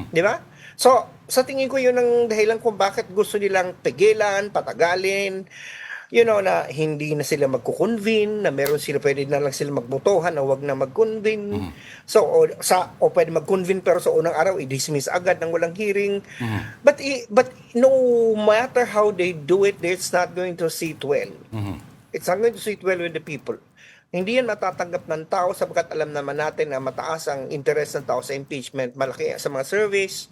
Di ba? So, sa tingin ko yun ang dahilan kung bakit gusto nilang pigilan, patagalin, na hindi na sila magko-convene, na meron sila, pwede na lang sila magbotohan na wag na mag-convene. So, o pwede mag-convene pero sa unang araw, i-dismiss agad ng walang hearing. But no matter how they do it, it's not going to sit well. It's not going to sit well with the people. Hindi yan matatanggap ng tao sapagkat alam naman natin na mataas ang interest ng tao sa impeachment. Malaki sa mga surveys,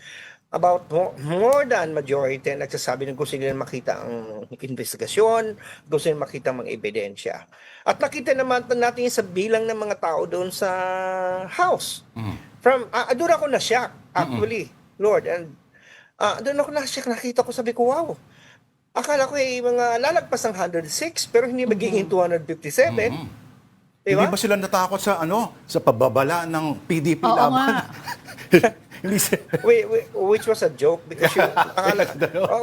about more than majority nagsasabi na gusto nila makita ang investigasyon, gusto nila makita ang mga ebidensya. At nakita naman natin sa bilang ng mga tao doon sa House. Doon ako na-shock, actually, Lord. And doon ako na-shock, nakita ko, sabi ko, wow. Akala ko mga lalagpas ng 106, pero hindi magiging 257. Diba? Hindi ba sila natakot sa sa pababala ng PDP Oo laban? nga. Hindi Which was a joke because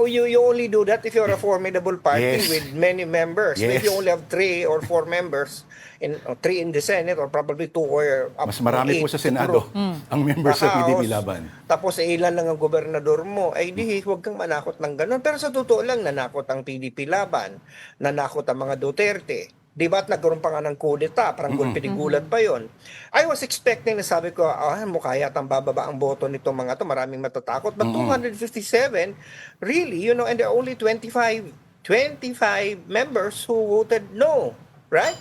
you only do that if you're a formidable party Yes. with many members. Yes. If you only have 3 or 4 members, 3 in the Senate or probably 2 or up Mas marami to po 8 sa Senado ang members sa PDP House. laban. Tapos ilan lang ang gobernador mo, ay di, huwag kang manakot ng ganun. Pero sa totoo lang, nanakot ang PDP laban, nanakot ang mga Duterte. Di ba at nagkaroon pa nga ng kudeta, parang pinigulat pa yon. I was expecting na sabi ko, mukha yata bababa ang boto nitong mga to, maraming matatakot. But 257, really, and there are only 25 members who voted no, right?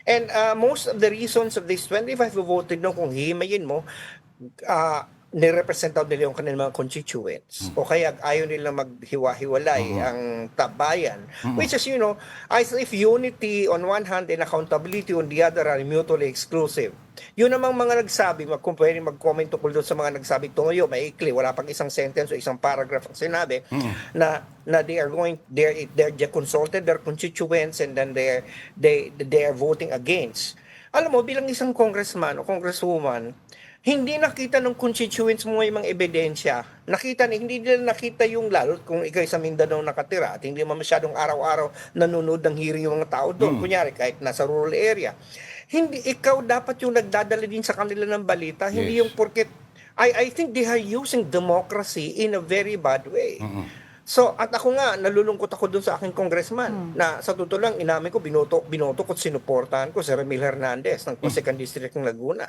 And most of the reasons of these 25 who voted no, kung hihimayin mo, nirepresentaw nila yung kanilang mga constituents. O kaya ayaw nila maghiwa-hiwalay ang tabayan. Which is, as if unity on one hand and accountability on the other are mutually exclusive. Yun namang mga nagsabi, kung pwede mag-comment tukol doon sa mga nagsabi, tumayo, maikli, wala pang isang sentence o isang paragraph ang sinabi, na they're consulted their constituents and then they are voting against. Alam mo, bilang isang congressman o congresswoman, hindi nakita ng constituents mo yung mga ebidensya. Hindi nila nakita yung lalo kung ikaw sa Mindanao nakatira at hindi naman masyadong araw-araw nanonood ng hearing yung mga tao doon. Kunyari, kahit nasa rural area. Hindi, ikaw dapat yung nagdadala din sa kanila ng balita. Hindi yung porket, I think they are using democracy in a very bad way. So, at ako nga, nalulungkot ako dun sa aking congressman na sa totoo lang, inamin ko, binoto ko at sinuportahan ko si Ramil Hernandez ng 2nd District ng Laguna.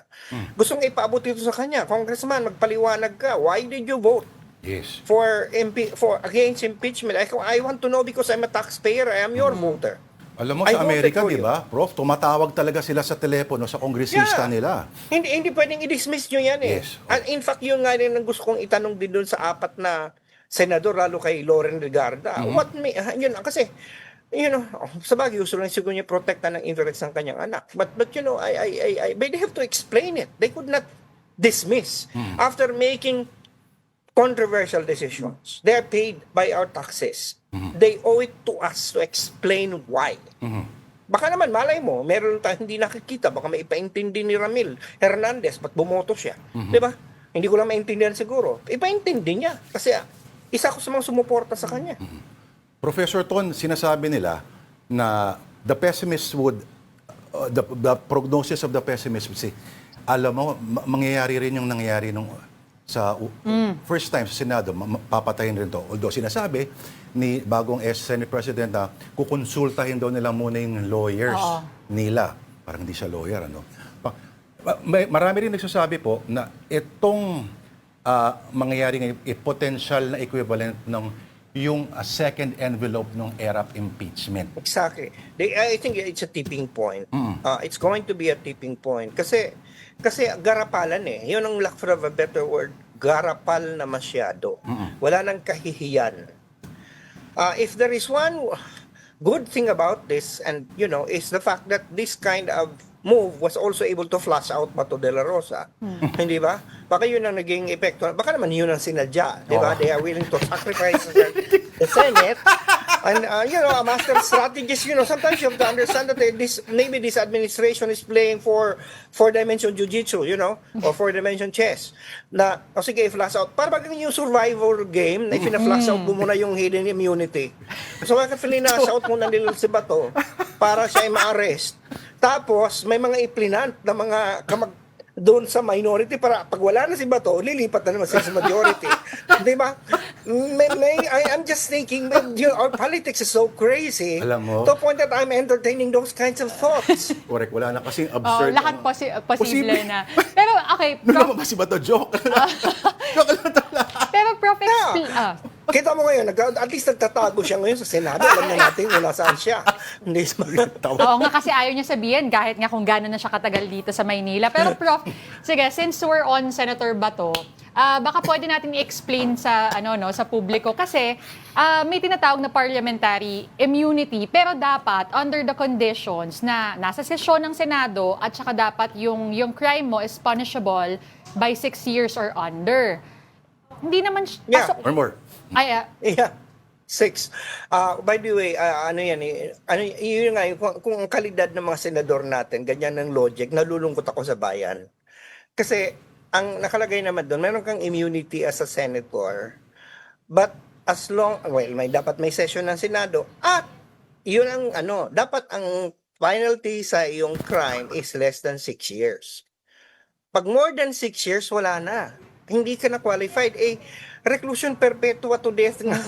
Gustong ipaabot ito sa kanya, Congressman, magpaliwanag ka. Why did you vote Yes. for against impeachment? I want to know because I'm a taxpayer. I am your voter. Alam mo, I sa voted Amerika, for di you. ba, Prof, tumatawag talaga sila sa telepono sa kongresista nila. Hindi pwedeng i-dismiss nyo yan eh. Yes. And in fact, yun nga rin ang gusto kong itanong din doon sa 4 na senador, lalo kay Loren Regarda. Yun kasi, sa bagay, gusto lang siguro niya protekta ng interest ng kanyang anak. But but they have to explain it. They could not dismiss after making controversial decisions. They are paid by our taxes. They owe it to us to explain why. Baka naman, malay mo, meron tayong hindi nakikita. Baka may ipaintindi ni Ramil Hernandez, ba't bumoto siya? Di ba? Hindi ko lang maintindihan siguro. Ipaintindi niya. Kasi isa ko sa mga sumuporta sa kanya. Professor Ton, sinasabi nila na the pessimist would, the prognosis of the pessimist would say, alam mo, mangyayari rin yung nangyayari sa first time sa Senado, papatayin rin to. Although sinasabi ni bagong Senate President na kukonsultahin daw nila muna yung lawyers nila. Parang hindi siya lawyer, Marami rin nagsasabi po na itong mangyayari ngayon, potential na equivalent ng yung second envelope ng ERAP impeachment. Exactly. I think it's a tipping point. It's going to be a tipping point. Kasi garapalan eh. Yun ang lack for a better word. Garapal na masyado. Wala nang kahihiyan. If there is one good thing about this, and is the fact that this kind of move was also able to flush out Bato de la Rosa. Hindi ba? Baka yun ang naging epekto. Baka naman yun ang sinadya. Di ba? They are willing to sacrifice the Senate. And, a master strategist, sometimes you have to understand that maybe this administration is playing for four-dimension jiu-jitsu, or four-dimension chess. Na, sige, flush out. Para bagay yung survival game na fina-flush out mo muna yung hidden immunity. So, bakit fina-flush out muna nila si Bato para siya ay ma-arrest. Tapos, may mga iplinant na mga doon sa minority para pag wala na si Bato, lilipat na naman siya sa majority. Di ba? I'm just thinking, our politics is so crazy. Alam mo? To the point that I'm entertaining those kinds of thoughts. Correct, wala na kasing absurd. Lahat posible na. Pero, okay, Ano Prof. ba si Bato? Joke lang. Joke lang talaga. Pero, Prof, Kita mo ngayon, at least nagtatago siya ngayon sa Senado. Alam na natin kung nasaan siya. Hindi Oo nga, kasi ayaw niya sabihin kahit nga kung gano'n na siya katagal dito sa Maynila. Pero Prof, sige, since we're on Senator Bato, baka pwede natin i-explain sa sa publiko kasi may tinatawag na parliamentary immunity pero dapat under the conditions na nasa sesyon ng Senado at saka dapat yung crime mo is punishable by 6 years or under. Hindi naman Or more. Yeah. 6. By the way, yun nga, kung ang kalidad ng mga senador natin, ganyan ng logic, nalulungkot ako sa bayan. Kasi, ang nakalagay naman doon, meron kang immunity as a senator, but dapat may session ng Senado, at yun ang, dapat ang penalty sa iyong crime is less than 6 years. Pag more than 6 years, wala na. Hindi ka na qualified. Reclusion perpetua to death nga.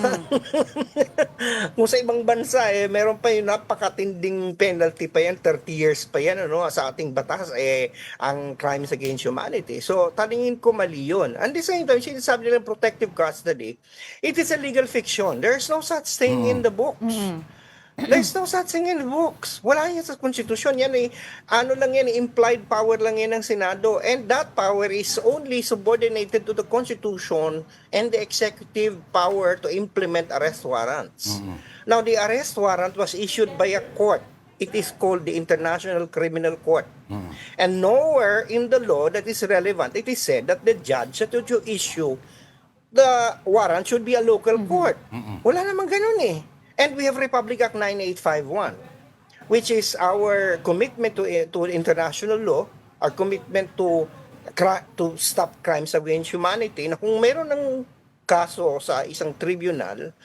Kung sa ibang bansa, meron pa yung napakatinding penalty pa yan, 30 years pa yan, sa ating batas, ang crimes against humanity. So, talingin ko mali yun. And the same time, sinasabi nila protective custody, it is a legal fiction. There's no such thing in the books. There's no such thing in the books. Wala yan sa konstitusyon. Yan implied power lang yan ng Senado. And that power is only subordinated to the Constitution and the executive power to implement arrest warrants. Now, the arrest warrant was issued by a court. It is called the International Criminal Court. And nowhere in the law that is relevant, it is said that the judge that would issue the warrant should be a local court. Wala namang ganun eh. And we have Republic Act 9851, which is our commitment to international law, our commitment to stop crimes against humanity, na kung meron ng kaso sa isang tribunal,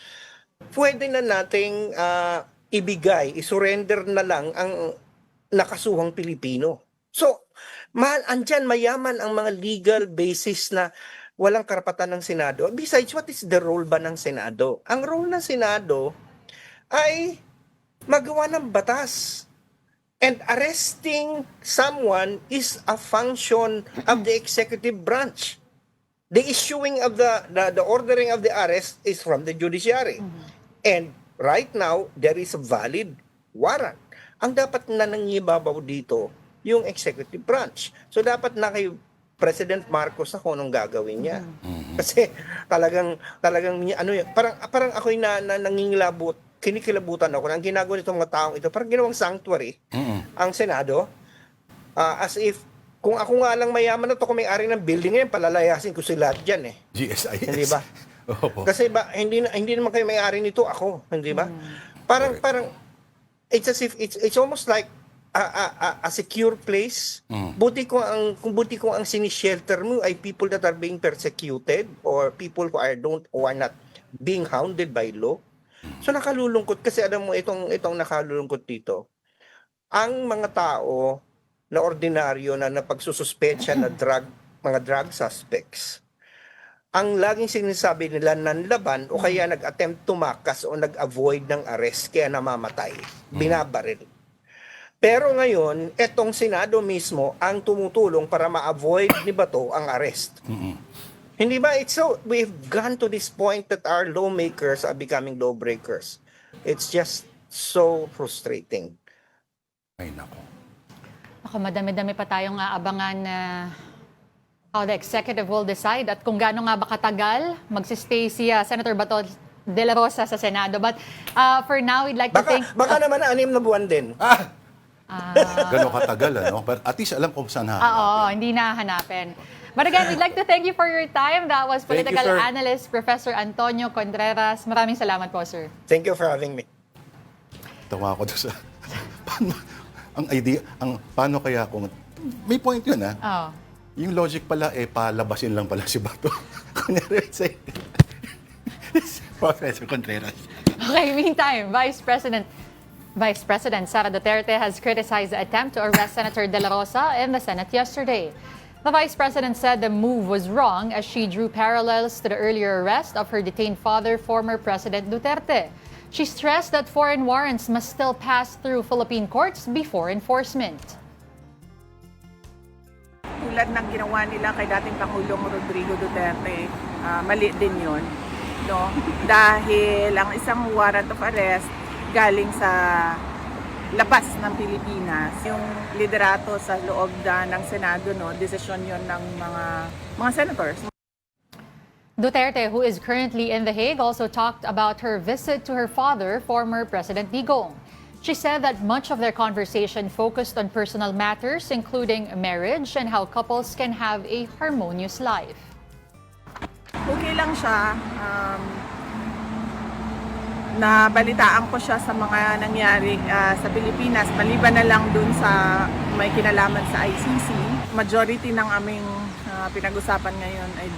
pwede na nating isurrender na lang ang nakasuhang Pilipino. So, andyan mayaman ang mga legal basis na walang karapatan ng Senado. Besides, what is the role ba ng Senado? Ang role ng Senado ay magawa ng batas. And arresting someone is a function of the executive branch. The issuing of the ordering of the arrest is from the judiciary. And right now, there is a valid warrant. Ang dapat na nangibabaw dito, yung executive branch. So dapat na kay President Marcos ako nung gagawin niya. Kasi talagang parang ako'y nangingilabot, kinikilabutan ako na ang ginagawa nitong mga taong ito, parang ginawang sanctuary ang Senado. As if, kung ako nga lang mayaman na to, kung may-ari ng building ngayon, palalayasin ko sila dyan eh. GSIS. Hindi ba? Kasi hindi naman kayo may-ari nito, ako. Hindi ba? Parang, it's as if, it's almost like a secure place. Buti kung ang sinishelter mo ay people that are being persecuted or people who are not being hounded by law. So nakalulungkot kasi alam mo itong nakalulungkot dito. Ang mga tao na ordinaryo na napagsususpetsya na mga drug suspects, ang laging sinasabi nila nanlaban o kaya nag-attempt tumakas o nag-avoid ng arrest kaya namamatay, binabaril. Pero ngayon, etong Senado mismo ang tumutulong para ma-avoid ni Bato ang arrest. Hindi ba? We've gone to this point that our lawmakers are becoming lawbreakers. It's just so frustrating. Ay, nako. Ako, madami-dami pa tayong aabangan na how the executive will decide at kung gaano nga ba katagal magsistay si Senator Bato De La Rosa sa Senado. But for now, we'd like to thank... Baka naman 6 na buwan din. Gano'ng katagal, ano? But at least alam kung saan Oo, hindi na hanapin. But again, we'd like to thank you for your time. That was Thank you, political sir. analyst Professor Antonio Contreras. Maraming salamat po, sir. Thank you for having me. Tawa ko doon sa... paano kaya kung... May point yun, ha? Oh. Yung logic pala, palabasin lang pala si Bato. Kunyari, say... Professor Contreras. Okay, meantime, Vice President Sara Duterte has criticized the attempt to arrest Senator De La Rosa in the Senate yesterday. The Vice President said the move was wrong as she drew parallels to the earlier arrest of her detained father, former President Duterte. She stressed that foreign warrants must still pass through Philippine courts before enforcement. Tulad ng ginawa nila kay dating Pangulong Rodrigo Duterte, mali din yun. No? Dahil ang isang warrant of arrest galing sa labas ng Pilipinas. Yung liderato sa loob ng Senado, no, desisyon yun ng mga senators. Duterte, who is currently in The Hague, also talked about her visit to her father, former President Digong. She said that much of their conversation focused on personal matters, including marriage and how couples can have a harmonious life. Okay lang siya. Nabalitaan ko siya sa mga nangyari sa Pilipinas, maliban na lang dun sa may kinalaman sa ICC. Majority ng aming pinag-usapan ngayon ay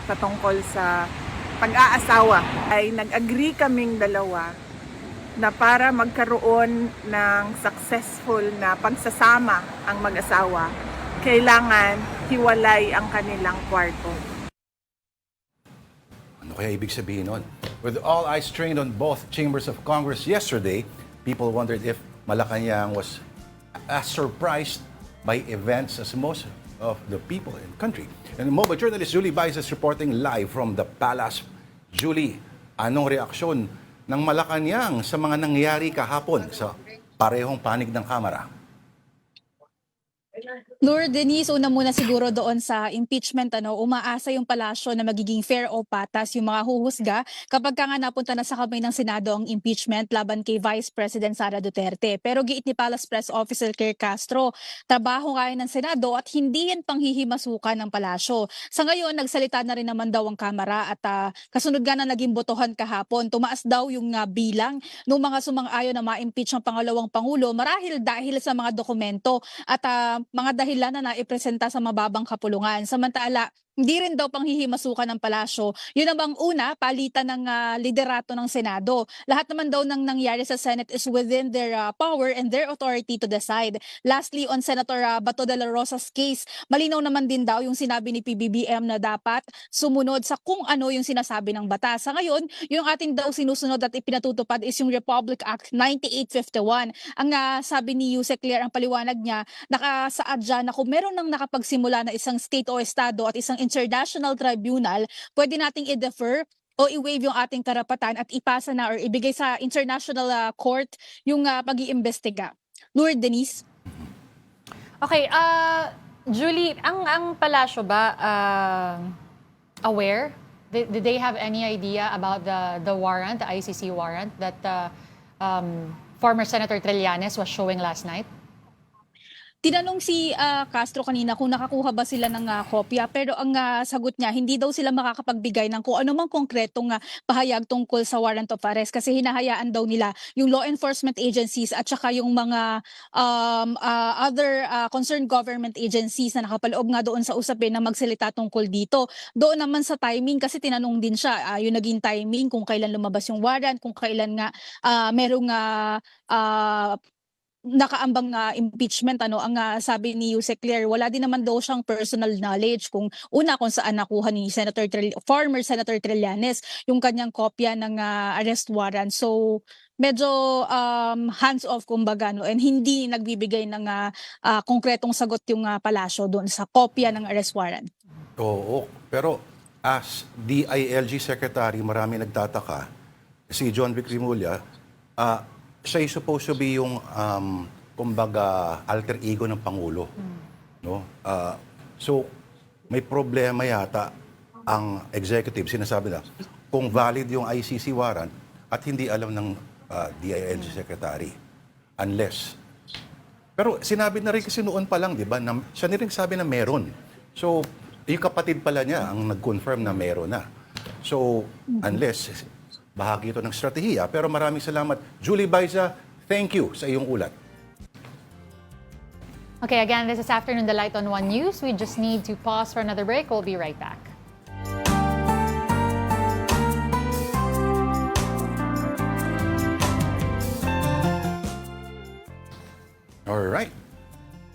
patungkol sa pag-aasawa. Ay nag-agree kaming dalawa na para magkaroon ng successful na pagsasama ang mag-asawa, kailangan hiwalay ang kanilang kwarto. Ano kaya ibig sabihin nun? With all eyes trained on both chambers of Congress yesterday, people wondered if Malacanang was as surprised by events as most of the people in the country. And mobile journalist Julie Baez is reporting live from the palace. Julie, anong reaksyon ng Malacanang sa mga nangyari kahapon sa parehong panig ng Kamara? Lord Denise, una muna siguro doon sa impeachment, umaasa yung palasyo na magiging fair o patas yung mga huhusga kapag ka nga napunta na sa kamay ng Senado ang impeachment laban kay Vice President Sara Duterte. Pero giit ni Palace Press Officer Claire Castro, trabaho kaya ng Senado at hindi yan panghihimasukan ng palasyo. Sa ngayon, nagsalita na rin naman daw ang Kamara at kasunod nga na naging botohan kahapon, tumaas daw yung bilang ng mga sumang-ayon na ma-impeach ang pangalawang Pangulo marahil dahil sa mga dokumento at mga dahilan na naipresenta sa mababang kapulungan. Samantala, hindi rin daw panghihimasukan ng palasyo. Yun namang una, palitan ng liderato ng Senado. Lahat naman daw ng nangyari sa Senate is within their power and their authority to decide. Lastly, on Senator Bato de la Rosa's case, malinaw naman din daw yung sinabi ni PBBM na dapat sumunod sa kung ano yung sinasabi ng batas. Sa ngayon, yung ating daw sinusunod at ipinatutupad is yung Republic Act 9851. Ang sabi ni Yusek Claire, ang paliwanag niya, nakasaad dyan na kung meron nang nakapagsimula na isang state o estado at isang international tribunal, pwede nating i-defer o i-waive yung ating karapatan at ipasa na or ibigay sa international court yung pag-iimbestiga. Lord Denise? Okay, Julie, ang palasyo ba aware? Did they have any idea about the warrant, the ICC warrant that former Senator Trillanes was showing last night? Tinanong si Castro kanina kung nakakuha ba sila ng kopya, pero ang sagot niya, hindi daw sila makakapagbigay ng kung anumang konkretong pahayag tungkol sa warrant of arrest kasi hinahayaan daw nila yung law enforcement agencies at saka yung mga other concerned government agencies na nakapaloob nga doon sa usapin na magsalita tungkol dito. Doon naman sa timing, kasi tinanong din siya yung naging timing, kung kailan lumabas yung warrant, kung kailan nga merong nakaambang impeachment, ang sabi ni Yusek Claire, wala din naman daw siyang personal knowledge kung saan nakuha ni former Senator Trillanes yung kanyang kopya ng arrest warrant. So medyo hands off kumbaga, and hindi nagbibigay ng konkretong sagot yung palasyo doon sa kopya ng arrest warrant. Oo, pero as DILG Secretary, marami nagtataka, si John Vic Rimulya, siya supposed to be yung, kumbaga, alter ego ng Pangulo. No? So, may problema yata ang executive. Sinasabi na, kung valid yung ICC warrant at hindi alam ng DILG Secretary. Unless. Pero sinabi na rin kasi noon pa lang, di ba, na, siya na rin sabi na meron. So, yung kapatid pala niya ang nag-confirm na meron na. So, unless, bahagi ito ng strategiya. Pero maraming salamat. Julie Baiza, thank you sa iyong ulat. Okay, again, this is Afternoon Delight on One News. We just need to pause for another break. We'll be right back. All right.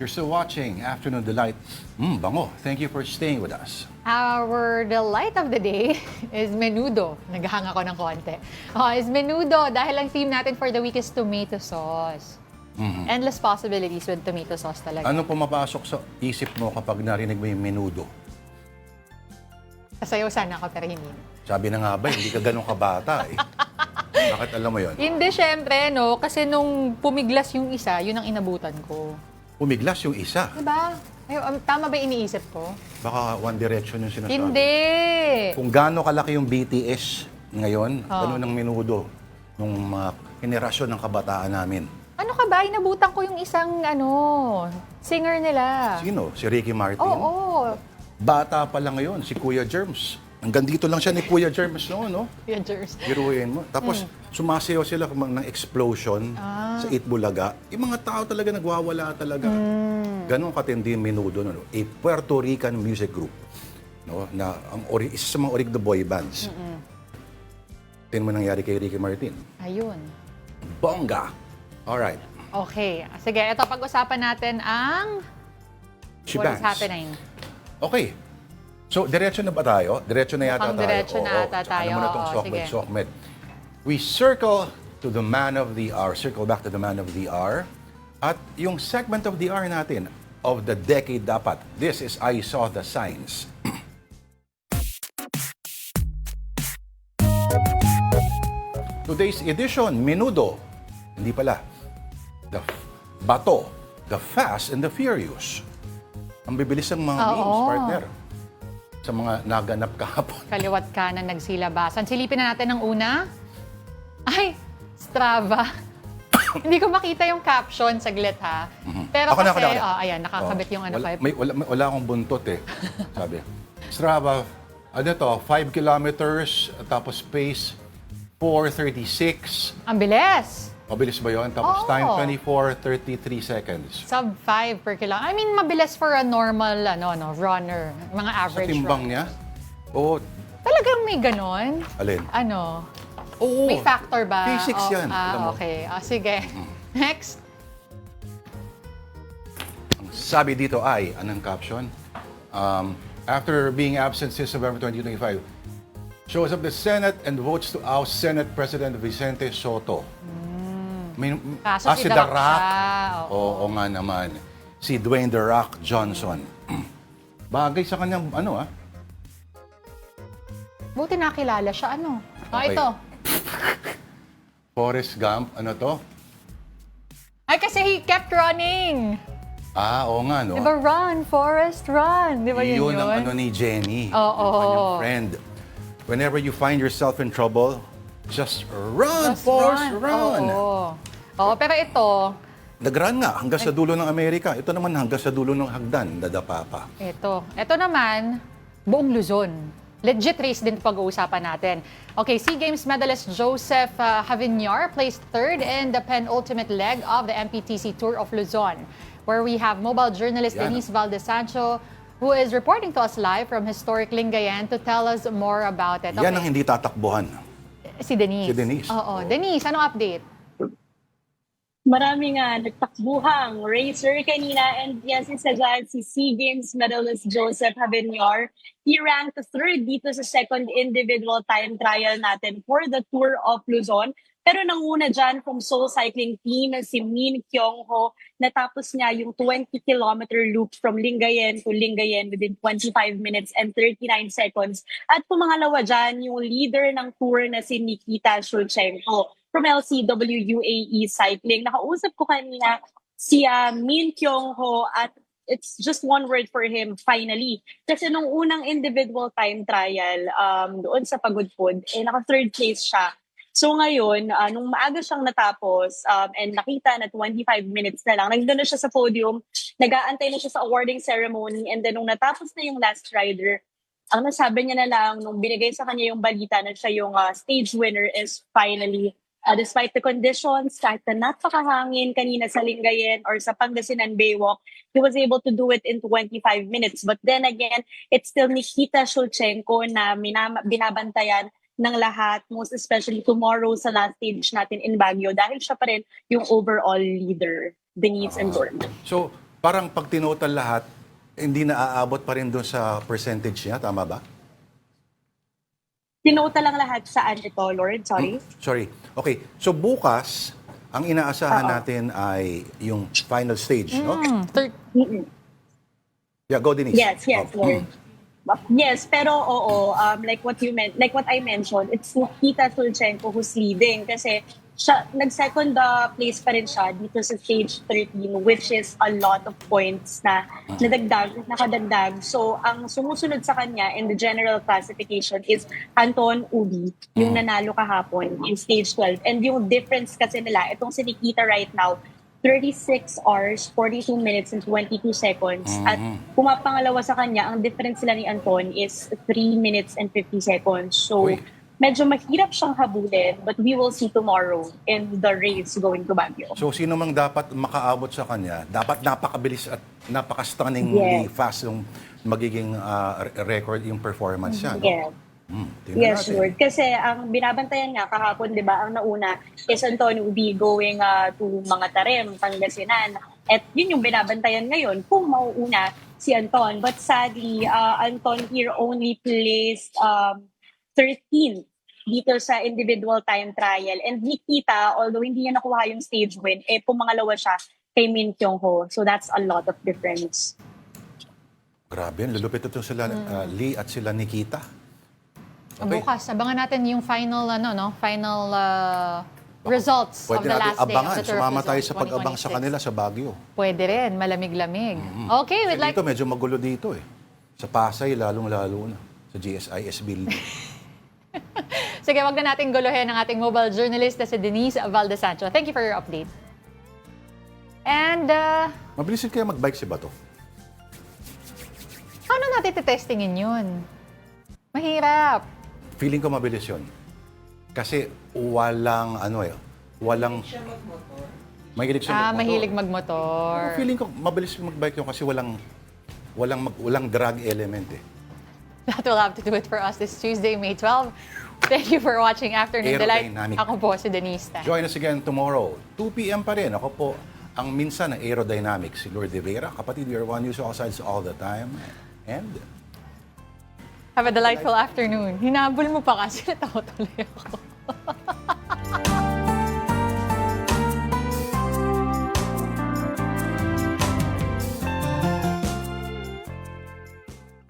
You're still watching Afternoon Delight. Bango. Thank you for staying with us. Our delight of the day is menudo. Naghahang ako ng konti. Is menudo dahil ang theme natin for the week is tomato sauce. Endless possibilities with tomato sauce talaga. Anong pumapasok sa isip mo kapag narinig mo yung menudo? Kasayaw sana ako pero hindi. Sabi na nga ba, hindi ka ganun kabata eh. Bakit alam mo yon? Hindi, syempre, no? Kasi nung pumiglas yung isa, yun ang inabutan ko. Pumiglas yung isa. Diba? Ay, tama ba iniisip ko? Baka One Direction yung sinasabi. Hindi! Kung gaano kalaki yung BTS ngayon, ganun ang menudo nung mga henerasyon ng kabataan namin. Ano ka ba? Inabutan ko yung isang, singer nila. Sino? Si Ricky Martin? Oo. Bata pa lang ngayon, si Kuya Germs. Hanggang dito lang siya ni Kuya Germs noon, no? Kuya Germs. Biruin mo. Tapos, sumasayaw sila ng explosion sa Itbulaga. Yung mga tao talaga nagwawala talaga. Ganon katindi yung menudo, no? A Puerto Rican music group. No? Na isa sa mga original boy bands. Tingnan mo nangyari kay Ricky Martin. Ayun. Bongga! Alright. Okay. Sige, ito pag-usapan natin ang what is happening. Okay. So, diretso na ba tayo? Diretso na yata Mukhang tayo. diretso na ata tayo. Ano mo na itong Sige. sokmed. We circle to the man of the hour. Circle back to the man of the hour. At yung segment of the hour natin, of the decade dapat. This is I Saw the Signs. Today's edition, menudo. Hindi pala. The Bato, The Fast and the Furious. Ang bibilis ng mga memes, partner. Sa mga naganap kahapon. Kaliwat kanan nagsilabasan. Silipin na natin ang una. Ay, Strava. Hindi ko makita yung caption, saglit ha. Pero Ako na. ayan, nakakabit yung ano. Wala akong buntot eh. Sabi. Strava, 5 kilometers, tapos pace 4:36. Ang bilis. Mabilis ba yun? Tapos time 24:33 seconds. Sub 5 per kilo. I mean, mabilis for a normal runner. Mga Sa average timbang niya? Oo. Talagang may ganon? Alin? Oo. May factor ba? Physics yan. Alam mo. Okay. Sige. Next. Ang sabi dito ay, anong caption? After being absent since November 2025, shows up the Senate and votes to oust Senate President Vicente Soto. Kaso si The The Rock Rock. siya. Oo nga naman. Si Dwayne The Rock Johnson. Bagay sa kanyang, Buti nakilala siya. Okay. Ito. Forrest Gump, ano to? Ay, kasi he kept running. Oo nga, no? Diba, run, Forrest, run. Di ba yun? Yun ang ni Jenny. Oo. Kanyang friend. Whenever you find yourself in trouble, just run, Forrest, run. Oo, pero ito, Nag-run nga hanggang sa dulo ng Amerika. Ito naman hanggang sa dulo ng hagdan, dadapa pa. ito naman, buong Luzon. Legit race din pag-uusapan natin. Okay, SEA Games medalist Joseph Javiñar placed third in the penultimate leg of the MPTC Tour of Luzon, where we have mobile journalist Denise Valdez Sancho, who is reporting to us live from historic Lingayen to tell us more about it. Yan ang hindi tatakbuhan. Si Denise. Si Denise. Oo. Denise, anong update? Maraming nagtakbuhang racer kanina, and yes, isa dyan si SEA Games medalist Joseph Javiñar. He ranked third dito sa second individual time trial natin for the Tour of Luzon. Pero nanguna dyan from Seoul Cycling Team si Min Kyung-ho, natapos niya yung 20-kilometer loop from Lingayen to Lingayen within 25 minutes and 39 seconds. At pumangalawa dyan yung leader ng tour na si Nikita Shulchenko from LCW UAE Cycling. Nakausap ko kanina si Min Kyung-ho at it's just one word for him, finally. Kasi nung unang individual time trial doon sa Pagudpud, naka-third place siya. So ngayon, nung maaga siyang natapos and nakita na 25 minutes na lang, nandun na siya sa podium, nag-aantay na siya sa awarding ceremony, and then nung natapos na yung last rider, ang nasabi niya na lang, nung binigay sa kanya yung balita na siya yung stage winner is finally, despite the conditions, kahit na napakahangin kanina sa Lingayen or sa Pangasinan Baywalk, he was able to do it in 25 minutes. But then again, it's still Nikita Shulchenko na binabantayan ng lahat, most especially tomorrow sa last stage natin in Baguio, dahil siya pa rin yung overall leader, Denise and Jordan. So, parang pag tinotal lahat, hindi na aabot pa rin doon sa percentage niya, tama ba? Tinota lang lahat saan ito, Lord? Sorry? Sorry. Okay, so bukas, ang inaasahan natin ay yung final stage, no? Yeah, go Denise. Yes, Lord. Yes, pero oo, like what I mentioned, it's Nikita Shulchenko who's leading kasi siya, nag-second place pa rin siya dito sa stage 13, which is a lot of points na nakadagdag. So, ang sumusunod sa kanya in the general classification is Anton Ubi, yung nanalo kahapon in stage 12. And yung difference kasi nila, itong si Nikita right now, 36 hours, 42 minutes, and 22 seconds. At pumapangalawa sa kanya, ang difference sila ni Anton is 3 minutes and 50 seconds. So, medyo mahirap siyang habulin, but we will see tomorrow in the race going to Baguio. So, sino mang dapat makaabot sa kanya, dapat napakabilis at napaka-stunningly fast yung magiging record, yung performance niya. No? Yes. Yes, Lord. Kasi ang binabantayan nga kahapon, di ba, ang nauna is Anton Ubi going to mga Tarem, Pangasinan. At yun yung binabantayan ngayon kung mauuna si Anton. But sadly, Anton here only placed 13th dito sa individual time trial. And Nikita, although hindi niya nakuha yung stage win, pumangalawa siya kay Min Kyung-ho. So that's a lot of difference. Grabe, lulupit ito sila Lee at sila Nikita. Okay. Bukas, abangan natin yung final results of the last day of the Tour of Sumama tayo Luzon sa pag-abang sa 2026. kanila sa Baguio. Pwede rin, malamig-lamig. Okay, we'd like... Dito medyo magulo dito eh. Sa Pasay, lalong-lalo na. Sa GSIS building. Sige, wag na natin guluhin ang ating mobile journalist na si Denise Valdesancho. Thank you for your update. And... Mabilis kaya mag-bike si Bato? Paano natin testingin yun? Mahirap. Feeling ko mabilis yun. Kasi walang, walang... Mahilig siya magmotor. Mahilig magmotor. Pero feeling ko mabilis mag-bike yun kasi walang drag element eh. That will have to do it for us this Tuesday, May 12. Thank you for watching Afternoon Delight. Aerodynamic. Ako po si Denise Tan. Join us again tomorrow, 2 p.m. pa rin. Ako po ang minsan ng Aerodynamic, si Lord De Vera. Kapatid, we are one news all sides all the time. And... Have a delightful afternoon. Hinabol mo pa kasi natawa tuloy ako.